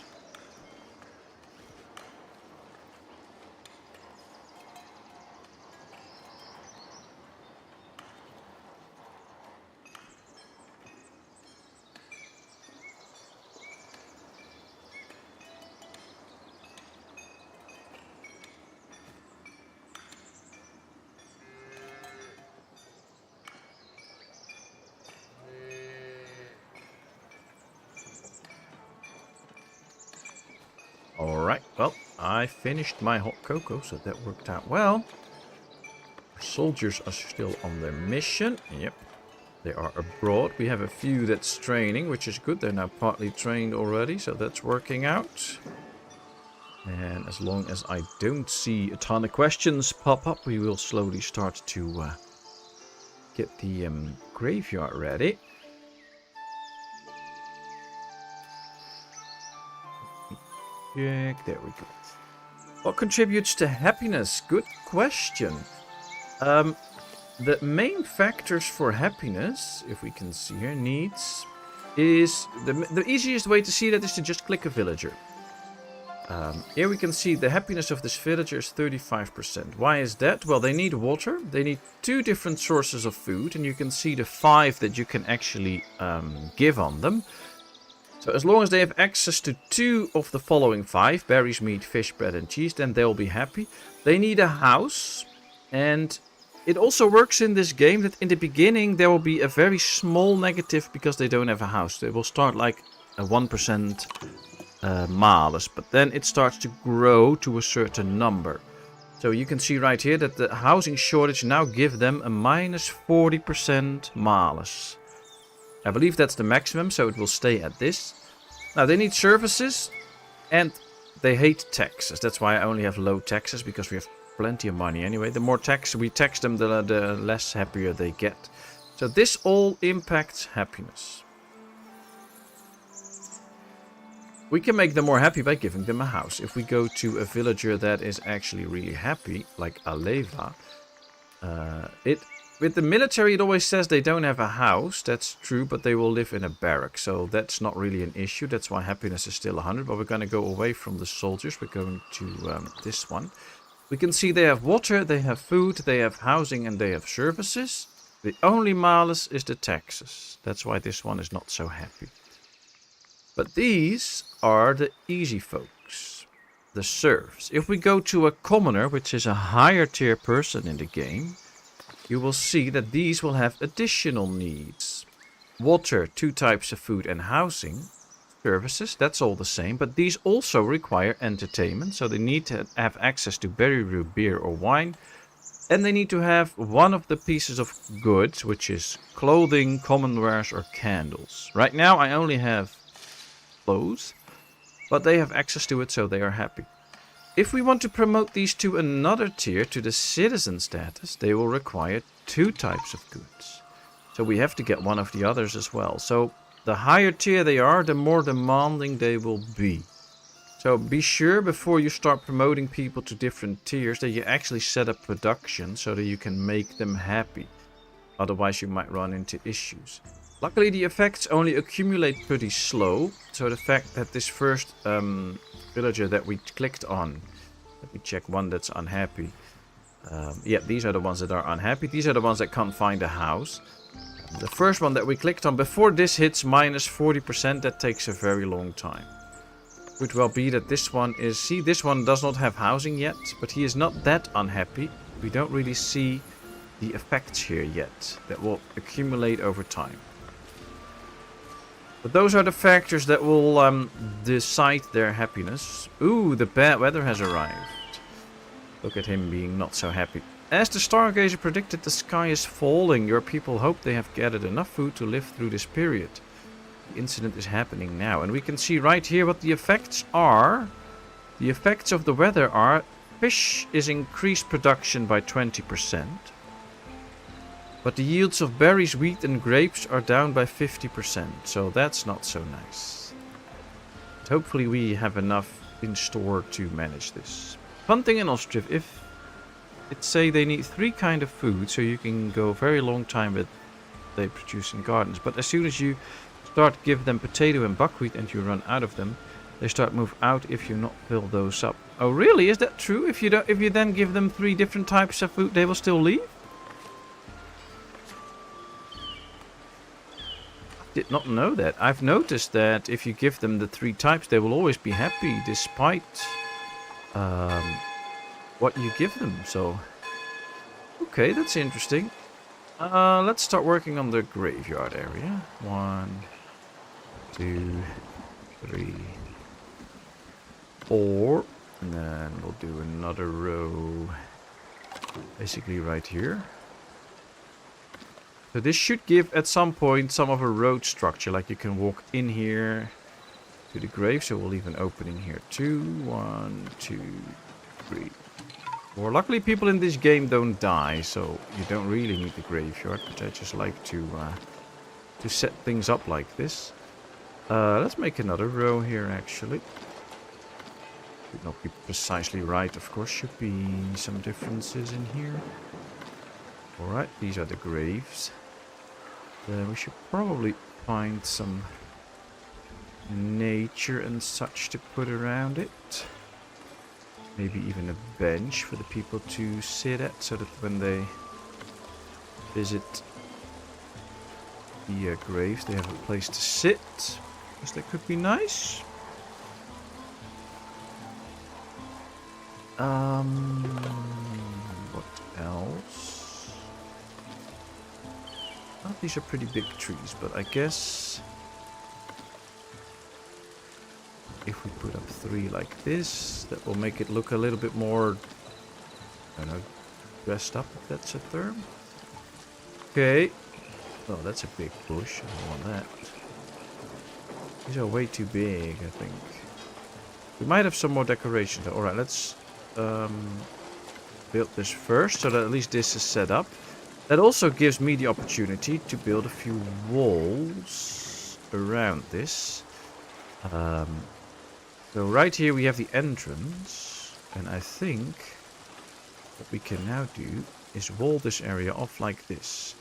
Alright, well, I finished my hot cocoa, so that worked out well. Our soldiers are still on their mission. Yep, they are abroad. We have a few that's training, which is good. They're now partly trained already, so that's working out. And as long as I don't see a ton of questions pop up, we will slowly start to get the graveyard ready. There we go. What contributes to happiness? Good question. The main factors for happiness, if we can see here, needs, is the easiest way to see that is to just click a villager. Here we can see the happiness of this villager is 35%. Why is that? Well, they need water. They need 2 different sources of food, and you can see the 5 that you can actually give on them. So as long as they have access to 2 of the following 5, berries, meat, fish, bread and cheese, then they'll be happy. They need a house, and it also works in this game that in the beginning there will be a very small negative because they don't have a house. They will start like a 1% malus, but then it starts to grow to a certain number. So you can see right here that the housing shortage now give them a minus 40% malus. I believe that's the maximum, so it will stay at this. Now, they need services, and they hate taxes. That's why I only have low taxes, because we have plenty of money anyway. The more tax we tax them, the less happier they get. So this all impacts happiness. We can make them more happy by giving them a house. If we go to a villager that is actually really happy, like Aleva, with the military, it always says they don't have a house. That's true, but they will live in a barrack. So that's not really an issue. That's why happiness is still 100. But we're going to go away from the soldiers. We're going to this one. We can see they have water, they have food, they have housing, and they have services. The only malus is the taxes. That's why this one is not so happy. But these are the easy folks, the serfs. If we go to a commoner, which is a higher tier person in the game, you will see that these will have additional needs. Water, 2 types of food, and housing. Services, that's all the same, but these also require entertainment, so they need to have access to berry root, beer, or wine. And they need to have one of the pieces of goods, which is clothing, common wares, or candles. Right now I only have clothes, but they have access to it, so they are happy. If we want to promote these to another tier, to the citizen status, they will require 2 types of goods. So we have to get one of the others as well. So the higher tier they are, the more demanding they will be. So be sure before you start promoting people to different tiers that you actually set up production so that you can make them happy. Otherwise you might run into issues. Luckily the effects only accumulate pretty slow. So the fact that this first villager that we clicked on, let me check one that's unhappy. Yeah, these are the ones that are unhappy. These are the ones that can't find a house. The first one that we clicked on, before this hits minus 40%, that takes a very long time. Could well be that this one is... See, this one does not have housing yet, but he is not that unhappy. We don't really see the effects here yet that will accumulate over time. But those are the factors that will decide their happiness. Ooh, the bad weather has arrived. Look at him being not so happy. As the Stargazer predicted, the sky is falling. Your people hope they have gathered enough food to live through this period. The incident is happening now. And we can see right here what the effects are. The effects of the weather are... Fish is increased production by 20%. But the yields of berries, wheat and grapes are down by 50%. So that's not so nice. But hopefully we have enough in store to manage this. Hunting in Ostriv. If it's say they need 3 kind of food, so you can go very long time with they produce in gardens. But as soon as you start give them potato and buckwheat and you run out of them, they start move out if you not fill those up. Oh really? Is that true? If you then give them 3 different types of food, they will still leave? Did not know that. I've noticed that if you give them the 3 types, they will always be happy despite what you give them. So okay, that's interesting. Let's start working on the graveyard area. 1, 2, 3, 4, and then we'll do another row basically right here. So this should give at some point some of a road structure, like you can walk in here to the grave. So we'll leave an opening here too. 1, 2, 3, 4. Luckily people in this game don't die, so you don't really need the graveyard, but I just like to set things up like this. Let's make another row here actually. Should not be precisely right, of course, should be some differences in here. Alright, these are the graves. We should probably find some nature and such to put around it. Maybe even a bench for the people to sit at, so that when they visit the graves, they have a place to sit. Guess that could be nice. What else? Well, these are pretty big trees, but I guess if we put up 3 like this, that will make it look a little bit more, I don't know, dressed up, if that's a term. Okay. Oh, that's a big bush. I don't want that. These are way too big, I think. We might have some more decorations. Alright, let's build this first, so that at least this is set up. That also gives me the opportunity to build a few walls around this. So right here we have the entrance, and I think what we can now do is wall this area off like this.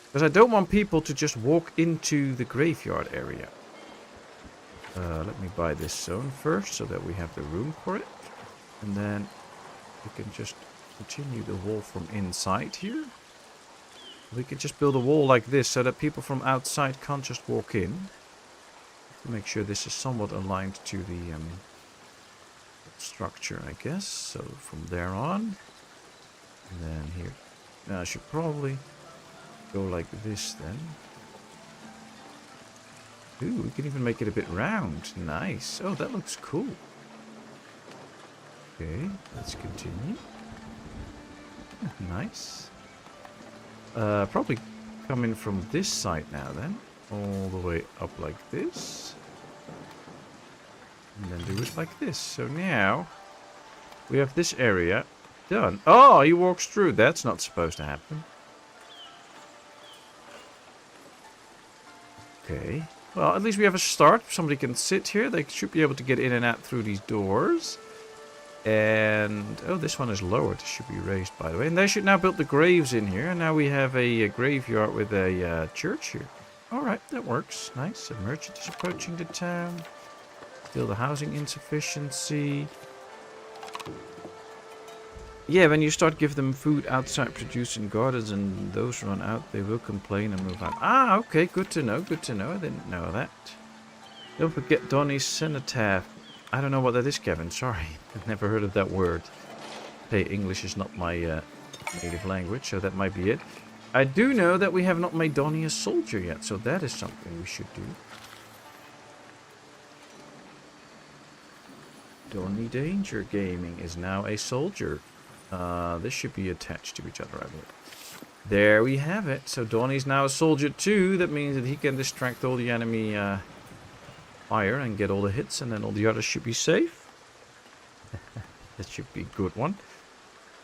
Because I don't want people to just walk into the graveyard area. Let me buy this zone first so that we have the room for it. And then We can just continue the wall from inside here. We can just build a wall like this so that people from outside can't just walk in. To make sure this is somewhat aligned to the structure, I guess. So from there on, and then here. Now I should probably go like this then. Ooh, we can even make it a bit round. Nice. Oh, that looks cool. Okay, let's continue. Nice. Probably come in from this side now then. All the way up like this. And then do it like this. So now we have this area done. Oh, he walks through. That's not supposed to happen. Okay. Well, at least we have a start. Somebody can sit here. They should be able to get in and out through these doors. And, oh, this one is lowered. It should be raised, by the way. And they should now build the graves in here. And now we have a graveyard with a church here. Alright, that works. Nice. A merchant is approaching the town. Still the housing insufficiency. Yeah, when you start give them food outside producing gardens and those run out, they will complain and move out. Ah, okay, good to know, good to know. I didn't know that. Don't forget Donny's cenotaph. I don't know what that is, Kevin. Sorry. I've never heard of that word. Hey, English is not my native language, so that might be it. I do know that we have not made Donny a soldier yet, so that is something we should do. Donny Danger Gaming is now a soldier. This should be attached to each other, I believe. There we have it. So Donny's now a soldier too. That means that he can distract all the enemy fire and get all the hits, and then all the others should be safe. That should be a good one.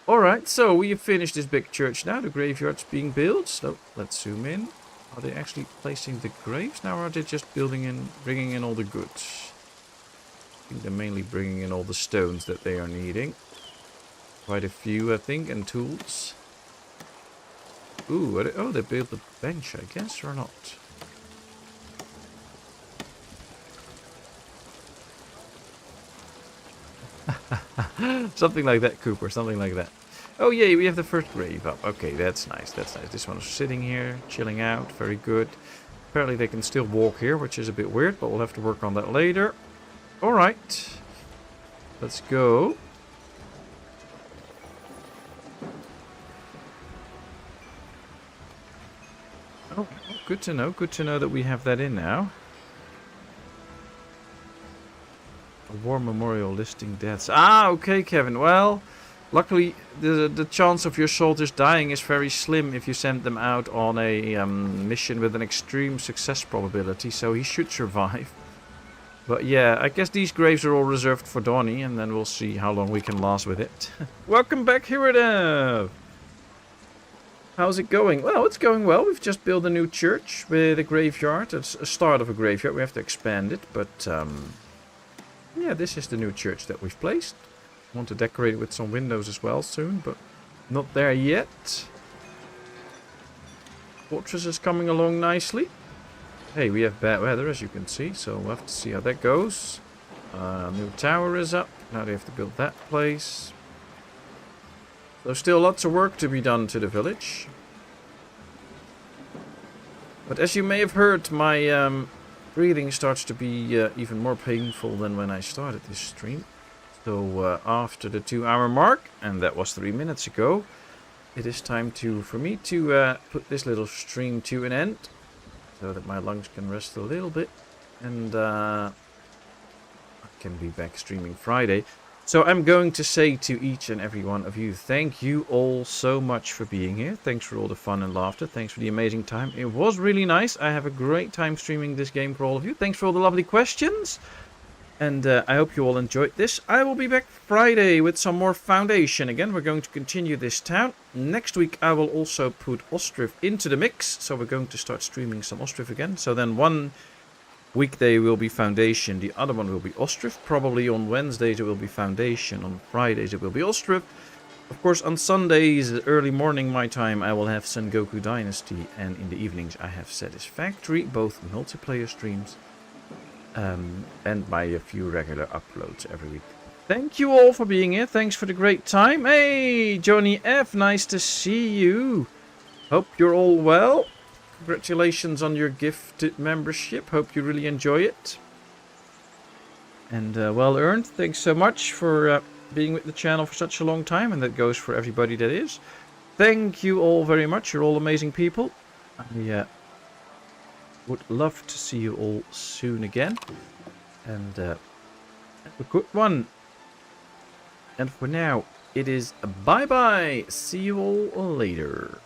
Alright, so we have finished this big church now. The graveyard's being built. So let's zoom in. Are they actually placing the graves now, or are they just bringing in all the goods? I think they're mainly bringing in all the stones that they are needing. Quite a few, I think, and tools. Ooh, oh, they built the bench, I guess, or not? Something like that, Cooper, something like that. Oh, yeah, we have the first grave up. Okay, that's nice, that's nice. This one is sitting here, chilling out, very good. Apparently they can still walk here, which is a bit weird, but we'll have to work on that later. Alright. Let's go. Oh, good to know. Good to know that we have that in now. A war memorial listing deaths. Ah, okay, Kevin. Well, luckily the chance of your soldiers dying is very slim if you send them out on a mission with an extreme success probability, so he should survive. But yeah, I guess these graves are all reserved for Donny, and then we'll see how long we can last with it. Welcome back, Hiradev! How's it going? Well, it's going well. We've just built a new church with a graveyard. It's a start of a graveyard. We have to expand it, but yeah, this is the new church that we've placed. Want to decorate it with some windows as well soon, but not there yet. Fortress is coming along nicely. Hey, we have bad weather, as you can see, so we'll have to see how that goes. New tower is up. Now they have to build that place. There's still lots of work to be done to the village. But as you may have heard, my breathing starts to be even more painful than when I started this stream. So after the 2-hour mark, and that was 3 minutes ago, it is time for me to put this little stream to an end. So that my lungs can rest a little bit. And I can be back streaming Friday. So I'm going to say to each and every one of you, thank you all so much for being here. Thanks for all the fun and laughter. Thanks for the amazing time. It was really nice. I have a great time streaming this game for all of you. Thanks for all the lovely questions. And I hope you all enjoyed this. I will be back Friday with some more Foundation. Again, we're going to continue this town. Next week, I will also put Ostriv into the mix. So we're going to start streaming some Ostriv again. So then one weekday will be Foundation. The other one will be Ostriv. Probably on Wednesdays it will be Foundation. On Fridays it will be Ostriv. Of course, on Sundays, early morning my time, I will have Sengoku Dynasty. And in the evenings, I have Satisfactory. Both multiplayer streams. And by a few regular uploads every week. Thank you all for being here. Thanks for the great time. Hey, Johnny F, nice to see you. Hope you're all well. Congratulations on your gifted membership. Hope you really enjoy it. And well earned. Thanks so much for being with the channel for such a long time. And that goes for everybody that is. Thank you all very much. You're all amazing people. I would love to see you all soon again. And have a good one. And for now, it is bye-bye. See you all later.